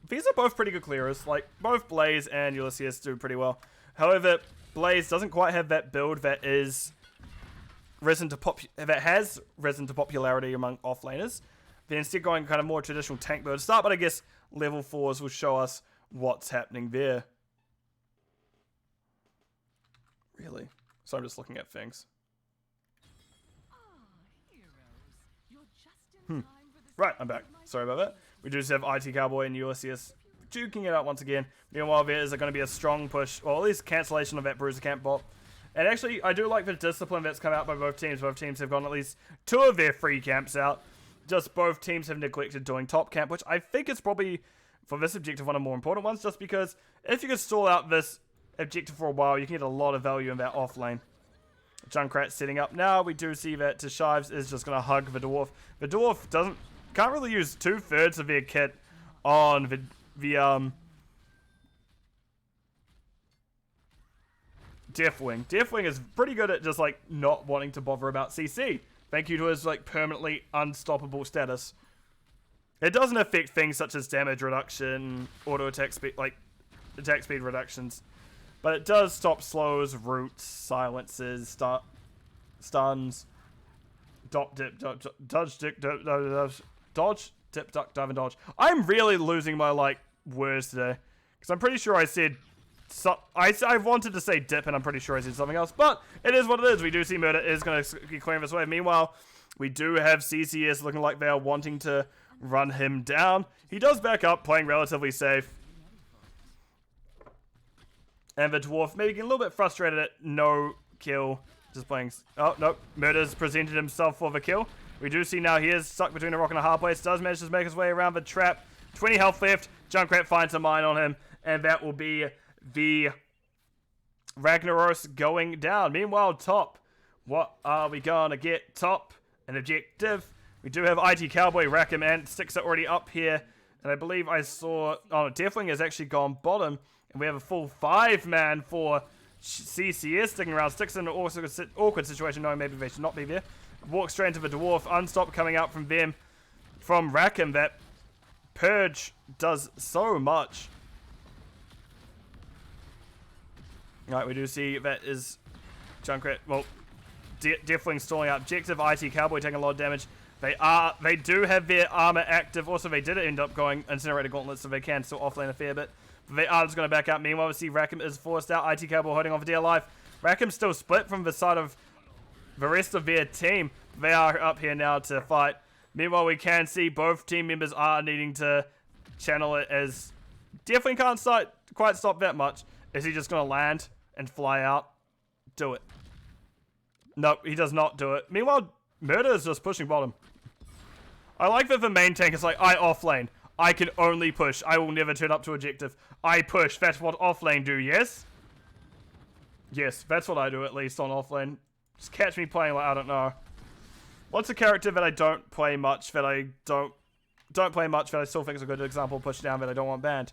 These are both pretty good clearers. Like, both Blaze and Ulysses do pretty well. However, Blaze doesn't quite have that build that has risen to popularity among offlaners. They're instead going kind of more traditional tank build start, but I guess level 4s will show us what's happening there. Really? So I'm just looking at things. Right, I'm back. Sorry about that. We do just have IT Cowboy and Ulysses duking it out once again. Meanwhile, there is going to be a strong push, or at least cancellation of that Bruiser Camp bot. And actually, I do like the discipline that's come out by both teams. Both teams have gone at least 2 of their free camps out. Just both teams have neglected doing top camp, which I think is probably, for this objective, one of the more important ones, just because if you can stall out this objective for a while, you can get a lot of value in that off lane. Junkrat setting up now. We do see that Shives is just going to hug the Dwarf. The Dwarf can't really use 2/3 of their kit on the Deathwing. Deathwing is pretty good at just like not wanting to bother about CC. Thank you to his like permanently unstoppable status. It doesn't affect things such as damage reduction, auto attack speed, like attack speed reductions, but it does stop slows, roots, silences, stuns, dodge, dip, duck, dive, and dodge. I'm really losing my like words today because I'm pretty sure I said. So, I wanted to say dip, and I'm pretty sure I said something else, but it is what it is. We do see Murder is going to be clearing this wave. Meanwhile, we do have CCS looking like they are wanting to run him down. He does back up, playing relatively safe. And the Dwarf maybe getting a little bit frustrated at no kill. Just playing... Oh, no. Murder's presented himself for the kill. We do see now he is stuck between a rock and a hard place. Does manage to make his way around the trap. 20 health left. Junkrat finds a mine on him, and that will be the Ragnaros going down. Meanwhile, top. What are we going to get? Top. An objective. We do have IT Cowboy, Rackham, and Sticks are already up here. And I believe I saw... Oh, Deathwing has actually gone bottom. And we have a full 5-man for CCS sticking around. Sticks in an awkward situation, knowing maybe they should not be there. Walk straight into the Dwarf. Unstop coming out from them. From Rackham, that Purge does so much. Alright, we do see that is Junkrat, well, Deathwing stalling out. Objective, IT Cowboy taking a lot of damage. They do have their armor active. Also, they did end up going Incinerator Gauntlet, so they can still offlane a fair bit. But they are just going to back out. Meanwhile, we see Rackham is forced out. IT Cowboy holding on for dear life. Rackham's still split from the side of the rest of their team. They are up here now to fight. Meanwhile, we can see both team members are needing to channel it as Deathwing can't quite stop that much. Is he just going to land and fly out? Do it. Nope, he does not do it. Meanwhile, Murder is just pushing bottom. I like that the main tank is like, I offlane. I can only push. I will never turn up to objective. I push. That's what offlane do, yes? Yes, that's what I do at least on offlane. Just catch me playing like, I don't know. What's a character that I don't play much, that I don't play much, that I still think is a good example of push down that I don't want banned?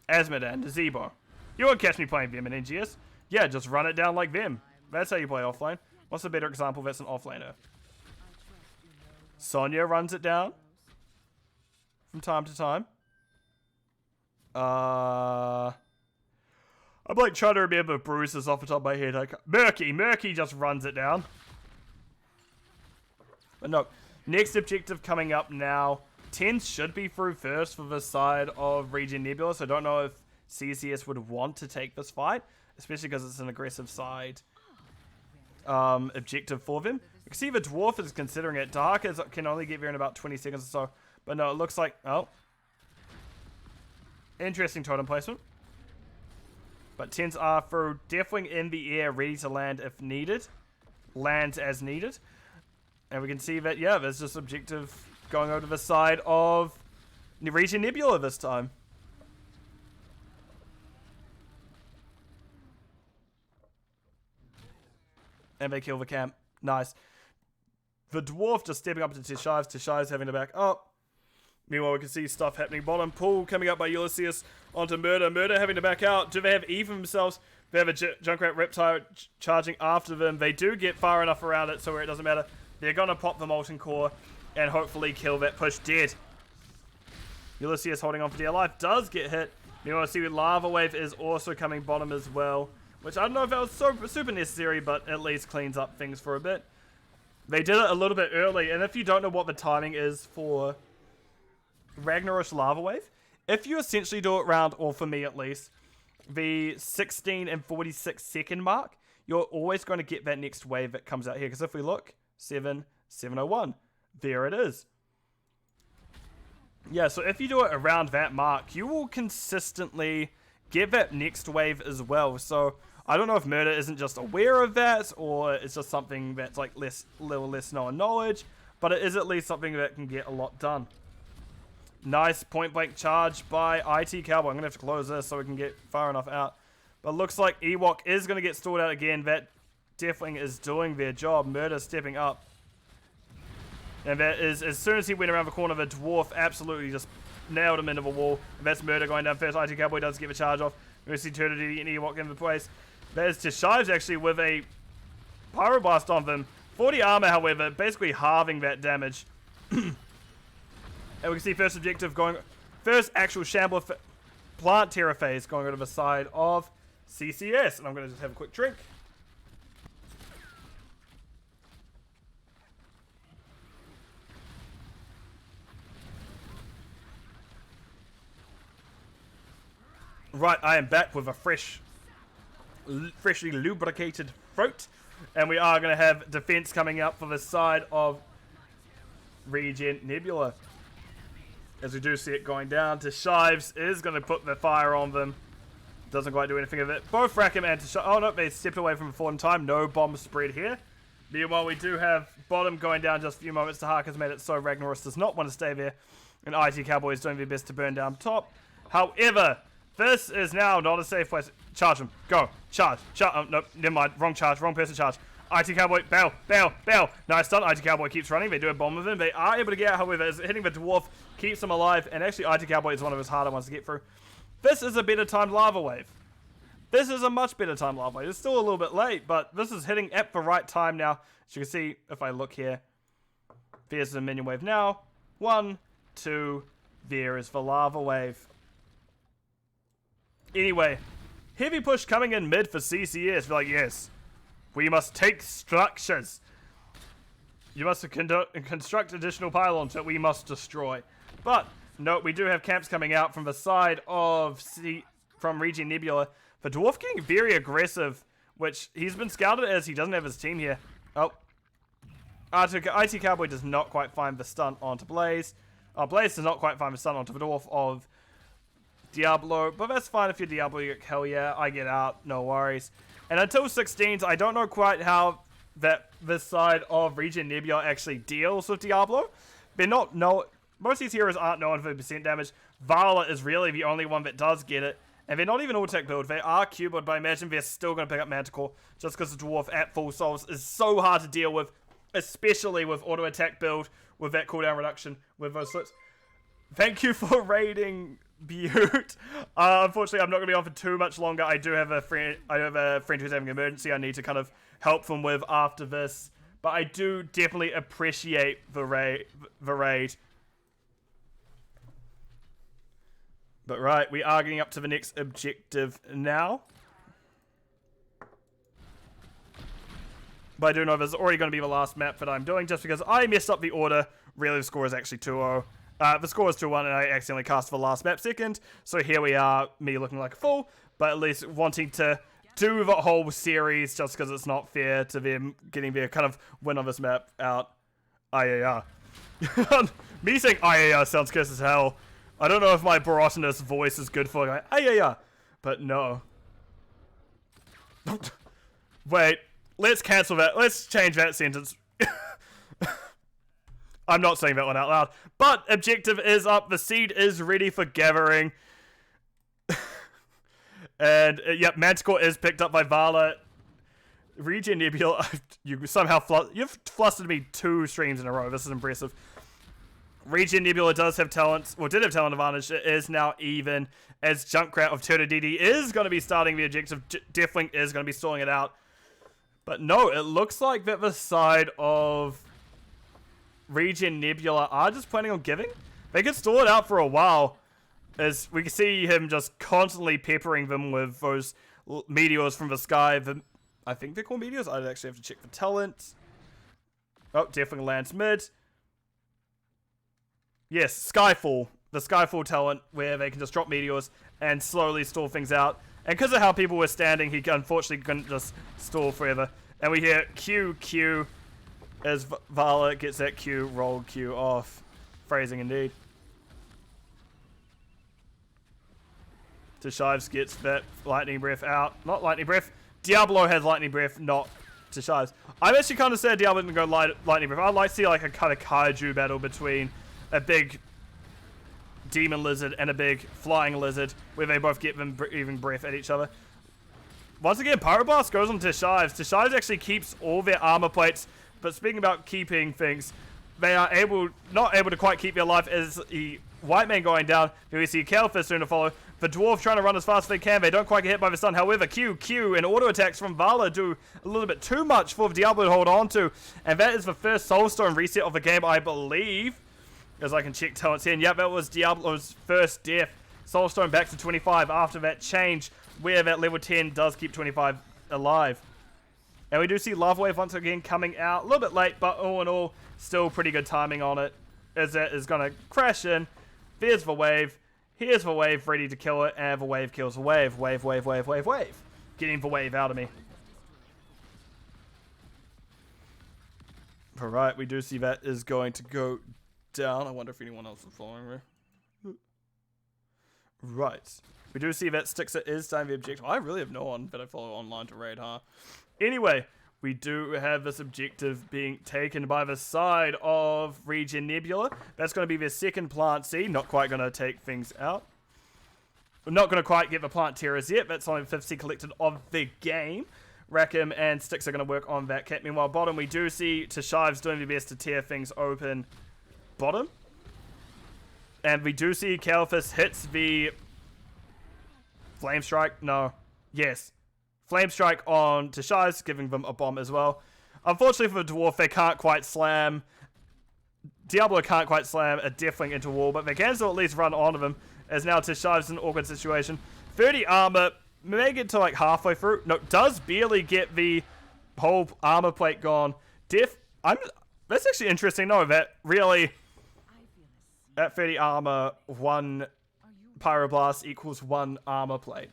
Asmodan, Zebo. You won't catch me playing them in NGS. Yeah, just run it down like them. That's how you play offlane. What's a better example that's an offlaner? Sonya runs it down from time to time. I'm like trying to remember Bruce's off the top of my head. Murky just runs it down. But no, next objective coming up now. 10 should be through first for the side of ReGen Nebula, so I don't know if CCS would want to take this fight, especially because it's an aggressive side objective for them. You can see the Dwarf is considering it. Dark can only get there in about 20 seconds or so. But no, it looks like... Oh. Interesting totem placement. But 10s are through. Deathwing in the air, ready to land if needed. Lands as needed. And we can see that, yeah, there's just objective going over to the side of ReGen Nebula this time. And they kill the camp. Nice. The Dwarf just stepping up to Tishives. Tishives having to back up. Meanwhile, we can see stuff happening bottom. Pull coming up by Ulysses onto Murder. Murder having to back out. Do they have E for themselves? They have a Junkrat Reptile charging after them. They do get far enough around it so where it doesn't matter. They're going to pop the Molten Core and hopefully kill that push dead. Ulysses holding on for dear life. Does get hit. Meanwhile, see Lava Wave is also coming bottom as well. Which I don't know if that was super necessary, but at least cleans up things for a bit. They did it a little bit early, and if you don't know what the timing is for Ragnaros Lava Wave, if you essentially do it around, or for me at least, the 16 and 46 second mark, you're always going to get that next wave that comes out here. Because if we look, 7:01, there it is. Yeah, so if you do it around that mark, you will consistently get that next wave as well. So I don't know if Murder isn't just aware of that, or it's just something that's like little less known knowledge, but it is at least something that can get a lot done. Nice point blank charge by IT Cowboy. I'm gonna have to close this so we can get far enough out. But looks like Ewok is going to get stalled out again. That definitely is doing their job. Murder stepping up. And that is, as soon as he went around the corner, the Dwarf absolutely just nailed him into the wall. And that's Murder going down first. IT Cowboy does get the charge off. We see Turtle and Ewok in the place. That is Shives actually with a Pyroblast on them. 40 armor, however, basically halving that damage. And we can see first objective going, first actual Shambler Plant Terror phase going over the side of CCS. And I'm going to just have a quick drink. Right, I am back with a freshly lubricated throat. And we are going to have defense coming up for the side of ReGen Nebula. As we do see it going down, Shives is going to put the fire on them. Doesn't quite do anything of it. Both Rackham and Shives. Oh no, they stepped away from before in time. No bomb spread here. Meanwhile, we do have bottom going down just a few moments. The Hark has made it so Ragnaros does not want to stay there. And IT Cowboy is doing their best to burn down top. However, this is now not a safe place. Charge him. Go. Charge. Oh, no, never mind. Wrong charge. Wrong person charge. IT Cowboy. Bail. Bail. Bail. Nice stun. IT Cowboy keeps running. They do a bomb with him. They are able to get out, however, as hitting the Dwarf keeps him alive. And actually, IT Cowboy is one of his harder ones to get through. This is a better timed lava wave. This is a much better timed lava wave. It's still a little bit late, but this is hitting at the right time now. As you can see, if I look here, there's the minion wave now. 1, 2, there is the lava wave. Anyway, heavy push coming in mid for CCS. We're like, yes, we must take structures. You must construct additional pylons that we must destroy. But, no, we do have camps coming out from the side of from ReGen Nebula. The Dwarf getting very aggressive, which he's been scouted as he doesn't have his team here. Oh. IT Cowboy does not quite find the stun onto Blaze. Blaze does not quite find the stun onto the Dwarf of Diablo, but that's fine if you're Diablo. Hell yeah, I get out, no worries. And until 16s, I don't know quite how this side of ReGen Nebula actually deals with Diablo. Most of these heroes aren't known for percent damage. Vala is really the only one that does get it, and they're not even auto-attack build. They are Q-build, but I imagine they're still going to pick up Manticore, just because the Dwarf at full souls is so hard to deal with, especially with auto-attack build, with that cooldown reduction, with those slips. Thank you for raiding Butte. Unfortunately, I'm not going to be on for too much longer. I do have a friend who's having an emergency I need to kind of help them with after this. But I do definitely appreciate the raid. But right, we are getting up to the next objective now. But I do know there's already going to be the last map that I'm doing, just because I messed up the order. Really, the score is actually 2-0. The score is 2-1, and I accidentally cast the last map second. So here we are, me looking like a fool, but at least wanting to do the whole series, just because it's not fair to them getting their kind of win on this map out. IAR. Me saying IAR sounds cursed as hell. I don't know if my Barotinus voice is good for like, IAR, but no. Wait, let's cancel that. Let's change that sentence. I'm not saying that one out loud. But objective is up. The seed is ready for gathering. And, yep, Manticore is picked up by Vala. ReGen Nebula, you somehow you've flustered me 2 streams in a row. This is impressive. ReGen Nebula does have talent, well, did have talent advantage. It is now even, as Junkrat of Turtle is going to be starting the objective. Deathwing is going to be stalling it out. But no, it looks like that the side of ReGen Nebula are just planning on giving. They could stall it out for a while, as we can see him just constantly peppering them with those meteors from the sky. I think they're called meteors. I'd actually have to check the talent. Oh, definitely lands mid. Yes, Skyfall. The Skyfall talent, where they can just drop meteors and slowly stall things out. And because of how people were standing, he unfortunately couldn't just stall forever. And we hear Q, as Vala gets that Q, roll Q off. Phrasing indeed. Shives gets that lightning breath out. Not lightning breath. Diablo has lightning breath, not Shives. I'm actually kind of sad Diablo didn't go lightning breath. I'd like to see like a kind of kaiju battle between a big demon lizard and a big flying lizard, where they both get them even breath at each other. once again, Pyroblast goes on Teshives. Teshives actually keeps all their armor plates, but speaking about keeping things, they are not able to quite keep their life as the white man going down. Here we see Kalfist soon to follow. The dwarf trying to run as fast as they can. They don't quite get hit by the stun. However, Q, and auto attacks from Vala do a little bit too much for Diablo to hold on to. And that is the first Soulstone reset of the game, I believe. As I can check talents in. Yep, that was Diablo's first death. Soulstone back to 25 after that change, where that level 10 does keep 25 alive. And we do see Lava Wave once again coming out. A little bit late, but all in all, still pretty good timing on it. As that is going to crash in. There's the wave. Here's the wave ready to kill it, and the wave kills the wave. Wave. Getting the wave out of me. Alright, we do see that is going to go down. I wonder if anyone else is following me. Right. We do see that Stixer is starting the objective. I really have no one that I follow online to raid, huh? Anyway, we do have this objective being taken by the side of ReGen Nebula. That's going to be their second plant seed. Not quite going to take things out. We're not going to quite get the plant terrors yet. That's only the 5th seed collected of the game. Rackham and Styx are going to work on that cat. Meanwhile, bottom, we do see Teshives doing their best to tear things open bottom. And we do see Kalfist hits the Flame Strike. No. Yes. Flame Strike on Teshives, giving them a bomb as well. Unfortunately for the Dwarf, they can't quite slam. Diablo can't quite slam a Deathwing into a wall, but they can still at least run onto them, as now Teshives in an awkward situation. 30 armor, may get to like halfway through. No, does barely get the whole armor plate gone. That's actually interesting. No, that really, at 30 armor, 1 Pyroblast equals 1 armor plate.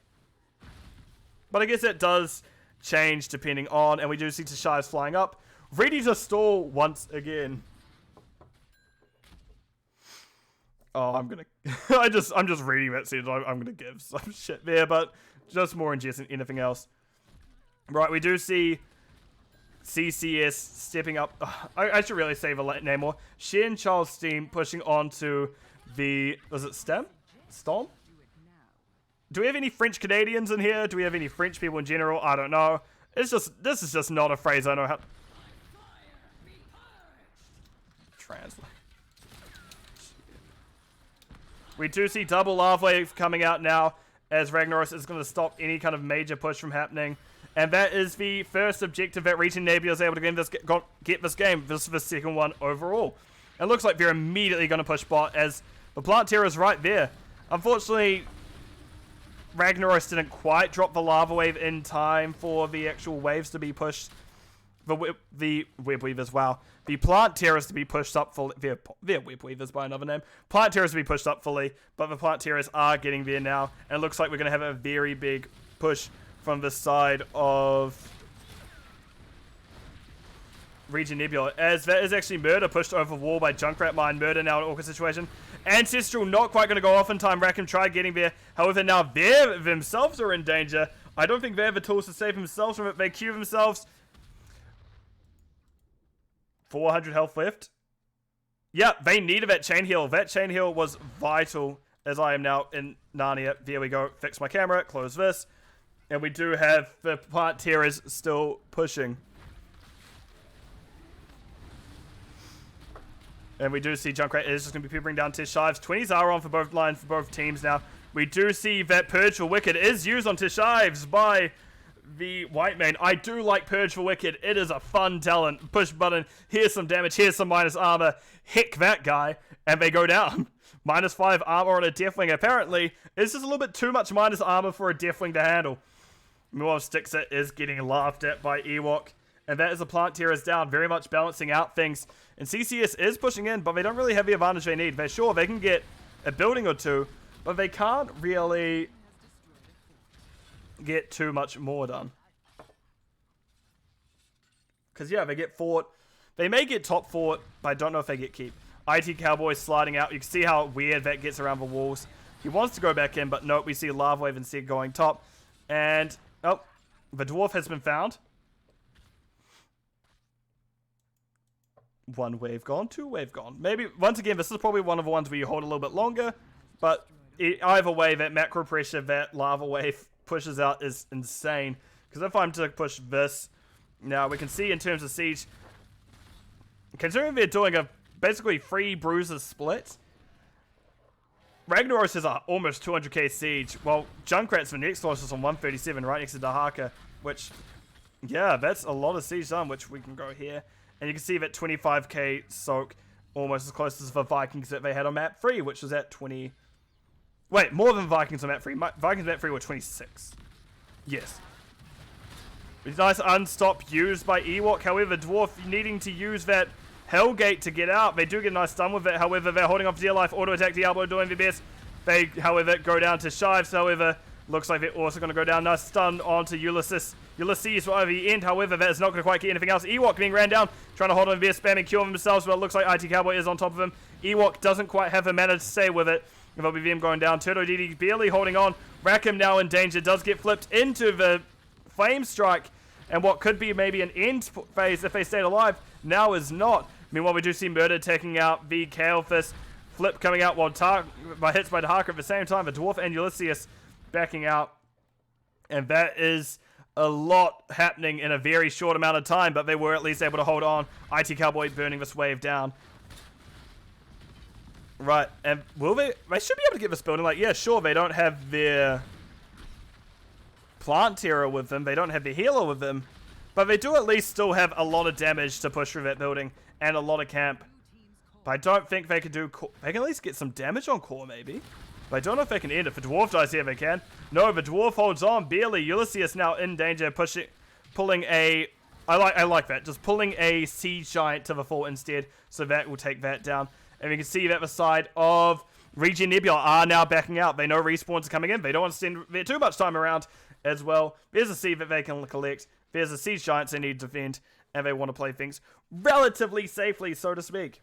But I guess that does change depending on, and we do see Teshives flying up, ready to stall once again. Oh, I'm just reading that sentence. I'm gonna give some shit there, but just more in jest than anything else. Right, we do see CCS stepping up. I should really say the name more. Chien, Chaud, Steame pushing on the, was it Steame? Storm? Do we have any French Canadians in here? Do we have any French people in general? I don't know. This is just not a phrase I know how to translate. We do see double Lava Wave coming out now, as Ragnaros is going to stop any kind of major push from happening. And that is the first objective that ReGen Nebula is able to get this game. This is the second one overall. It looks like they're immediately going to push bot, as the plant terror is right there. Unfortunately, Ragnaros didn't quite drop the Lava Wave in time for the actual waves to be pushed. The Web Weavers, wow. The Plant Terrors to be pushed up fully. They're Web Weavers by another name. Plant Terrors to be pushed up fully, but the Plant Terrors are getting there now. And it looks like we're going to have a very big push from the side of ReGen Nebula, as that is actually Murder pushed over wall by Junkrat Mine. Murder now in an awkward situation. Ancestral not quite going to go off in time. Rackham tried getting there. However, now they themselves are in danger. I don't think they have the tools to save themselves from it. They queue themselves. 400 health left. Yeah, they needed that chain heal. That chain heal was vital, as I am now in Narnia. There we go. Fix my camera. Close this. And we do have the Plant Terrors still pushing. And we do see Junkrat is just going to be peppering down Teshives. 20s are on for both lines, for both teams now. We do see that Purge for Wicked is used on Teshives by the white man. I do like Purge for Wicked. It is a fun talent. Push button. Here's some damage. Here's some minus armor. Heck that guy. And they go down. -5 armor on a Deathwing. Apparently, it's just a little bit too much minus armor for a Deathwing to handle. Meanwhile, Stixer is getting laughed at by Ewok. And that is the Plant Terrors down, very much balancing out things. And CCS is pushing in, but they don't really have the advantage they need. They're sure they can get a building or two, but they can't really get too much more done. Because, yeah, they get fort. They may get top fort, but I don't know if they get keep. IT Cowboy sliding out. You can see how weird that gets around the walls. He wants to go back in, but nope, we see Lava Wave instead going top. And, oh, the dwarf has been found. 1 wave gone, 2 wave gone. Maybe, once again, this is probably one of the ones where you hold a little bit longer, but either way, that macro pressure that Lava Wave pushes out is insane. Because if I'm to push this, now we can see in terms of siege, considering they're doing a basically 3 bruiser split, Ragnaros is almost 200k siege, while Junkrat's the next closest on 137 right next to Dahaka, which, yeah, that's a lot of siege done, which we can go here. And you can see that 25k soak, almost as close as the Vikings that they had on map 3, which was at 20... Wait, more than Vikings on map 3. Vikings on map 3 were 26. Yes. It's nice unstop used by Ewok, however, Dwarf needing to use that Hellgate to get out. They do get a nice stun with it, however, they're holding off dear life. Auto attack Diablo doing their best. They, however, go down to Shives, however, looks like they're also going to go down. Nice stun onto Ulysses right over the end, however, that is not going to quite get anything else. Ewok being ran down, trying to hold on their spamming kill themselves, but it looks like IT Cowboy is on top of him. Ewok doesn't quite have a mana to stay with it. There'll be them going down. Turtle DD barely holding on. Rackham now in danger, does get flipped into the Flame Strike, and what could be maybe an end phase if they stayed alive, now is not. Meanwhile, we do see Murder taking out the Kale Fist. Flip coming out while by hits by Dahaka at the same time. The Dwarf and Ulysses backing out. And that is a lot happening in a very short amount of time, but they were at least able to hold on. IT Cowboy burning this wave down. Right, and will they should be able to get this building. Like, yeah, sure, they don't have their Plant Terror with them. They don't have the Healer with them. But they do at least still have a lot of damage to push through that building. And a lot of camp. But I don't think they can do... They can at least get some damage on core, maybe. But I don't know if they can end it. If the Dwarf dies here, they can. No, the Dwarf holds on. Barely. Ulysses now in danger. Pulling a... I like that. Just pulling a Siege Giant to the fort instead. So that will take that down. And we can see that the side of ReGen Nebula are now backing out. They know respawns are coming in. They don't want to spend too much time around as well. There's a seed that they can collect. There's a Siege Giants they need to defend. And they want to play things relatively safely, so to speak.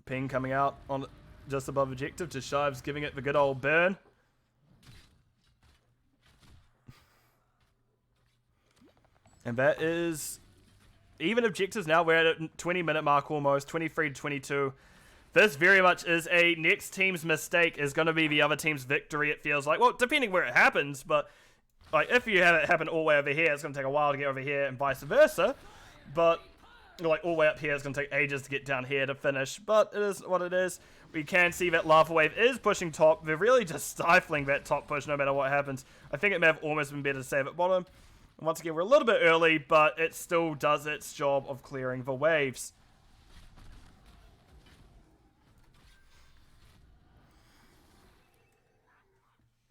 Ping coming out on just above objective to Shives, giving it the good old burn. And that is even objectives now. We're at a 20-minute mark almost, 23 to 22. This very much is a next team's mistake is going to be the other team's victory, it feels like. Well, depending where it happens, but like if you have it happen all the way over here, it's going to take a while to get over here and vice versa. But like all the way up here, it's going to take ages to get down here to finish. But it is what it is. We can see that Lava Wave is pushing top. They're really just stifling that top push no matter what happens. I think it may have almost been better to save at bottom. And once again, we're a little bit early, but it still does its job of clearing the waves.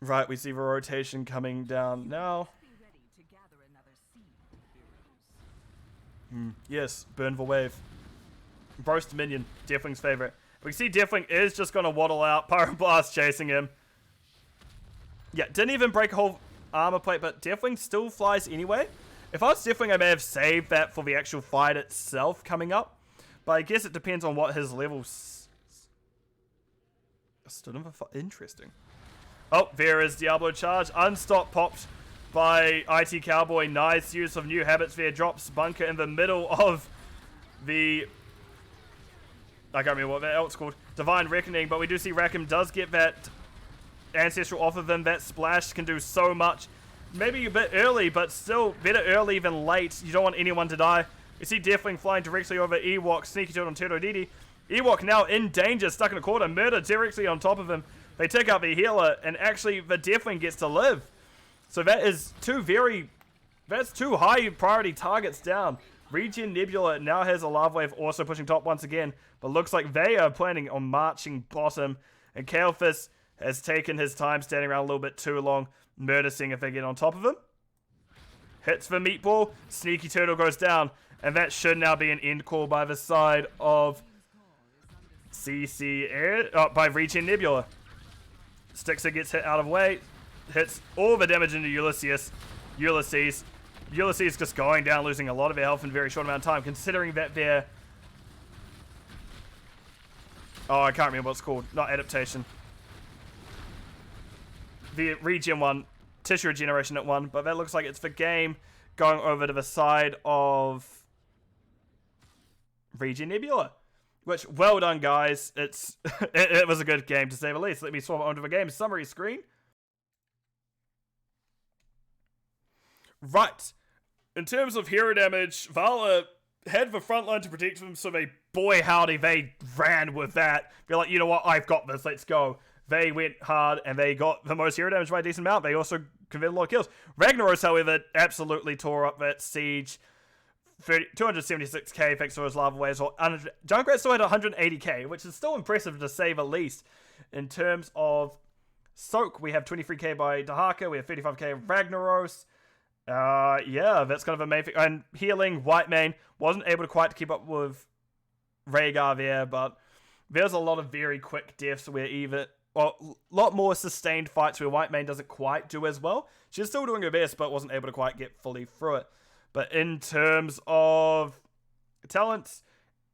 Right, we see the rotation coming down now. Yes, burn the wave. Roast minion, Deathwing's favorite. We see Deathwing is just going to waddle out. Pyroblast chasing him. Yeah, didn't even break a whole armor plate, but Deathwing still flies anyway. If I was Deathwing, I may have saved that for the actual fight itself coming up. But I guess it depends on what his level... Stood in the fight. Interesting. Oh, there is Diablo charge. Unstop popped by IT Cowboy. Nice use of new habits there. Drops Bunker in the middle of the... I can't remember what that else called. Divine Reckoning. But we do see Rackham does get that Ancestral off of them. That splash can do so much. Maybe a bit early, but still better early than late. You don't want anyone to die. We see Deathwing flying directly over Ewok. Sneaky Toad on Turtle DD. Ewok now in danger. Stuck in a corner. Murder directly on top of him. They take out the healer, and actually the Deathwing gets to live. So that is that's two high priority targets down. ReGen Nebula now has a Lava Wave also pushing top once again, but looks like they are planning on marching bottom, and Kalephis has taken his time standing around a little bit too long. Murder seeing if they get on top of him. Hits for Meatball. Sneaky Turtle goes down, and that should now be an end call by the side of CC Air, by ReGen Nebula. Stixer gets hit out of way, hits all the damage into Ulysses just going down, losing a lot of their health in a very short amount of time, considering that they're... Oh, I can't remember what it's called. Not adaptation. The ReGen one, tissue regeneration at 1, but that looks like it's the game going over to the side of ReGen Nebula. Which, well done, guys. It was a good game, to say the least. Let me swap onto the game summary screen. Right. In terms of hero damage, Vala had the front line to protect them, so boy howdy, they ran with that. They're like, you know what, I've got this, let's go. They went hard, and they got the most hero damage by a decent amount. They also converted a lot of kills. Ragnaros, however, absolutely tore up that siege. 276k thanks to his lava waves. Junkrat still had 180k, which is still impressive to say the least. In terms of Soak, we have 23k by Dahaka, we have 35k of Ragnaros. Yeah, that's kind of a main thing. And healing, Whitemane wasn't able to quite keep up with Rhaegar there, but there's a lot of very quick deaths where a lot more sustained fights where Whitemane doesn't quite do as well. She's still doing her best, but wasn't able to quite get fully through it. But in terms of talents,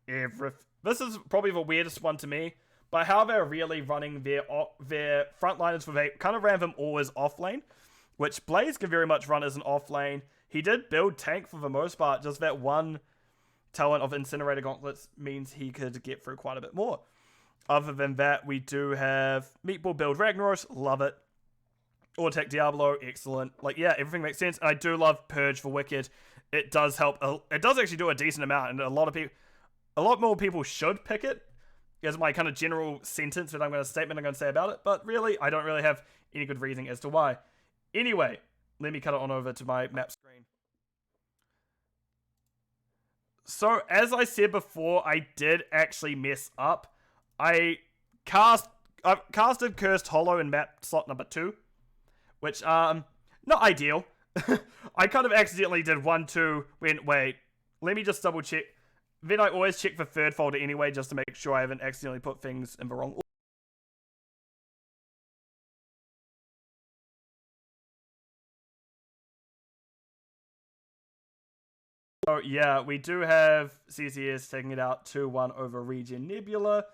this is probably the weirdest one to me, but how they're really running their frontliners, they kind of ran them always off lane, which Blaze can very much run as an off lane. He did build tank for the most part, just that one talent of Incinerator Gauntlets means he could get through quite a bit more. Other than that, we do have Meatball build Ragnaros, love it. Attack Diablo, excellent. Like, yeah, everything makes sense. And I do love Purge for Wicked. It does help. It does actually do a decent amount, and a lot more people should pick it. Is my kind of general sentence that I'm going to say about it. But really, I don't really have any good reasoning as to why. Anyway, let me cut it on over to my map screen. So, as I said before, I did actually mess up. I casted Cursed Hollow in map slot number 2. Which, not ideal. I kind of accidentally did 1, 2, wait, let me just double check. Then I always check the third folder anyway, just to make sure I haven't accidentally put things in the wrong order. So yeah, we do have CCS taking it out 2-1 over ReGen Nebula.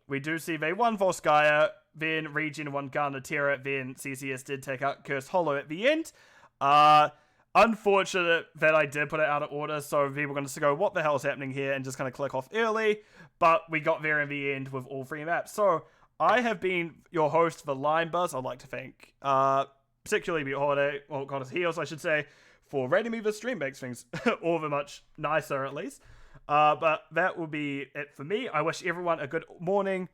We do see they won Volskaya, then ReGen won Garnatera, then CCS did take out Cursed Hollow at the end. Unfortunate that I did put it out of order, so people are going to go, what the hell is happening here, and just kind of click off early, but we got there in the end with all 3 maps. So, I have been your host for Line Buzz. I'd like to thank, particularly Goddess Heals, I should say, for rating me this stream. Makes things all the much nicer, at least. But that will be it for me. I wish everyone a good morning,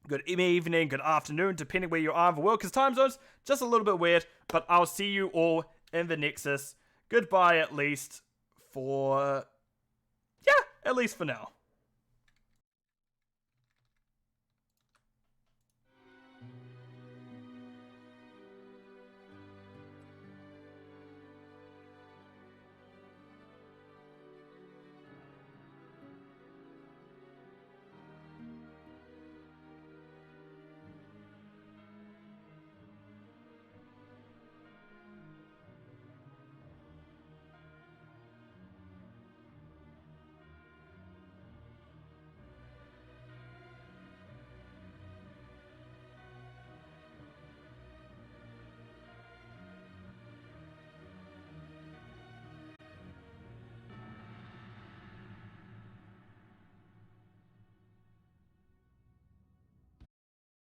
good evening, good afternoon, depending where you are in the world, because time zones just a little bit weird, but I'll see you all in the Nexus. Goodbye, at least for now.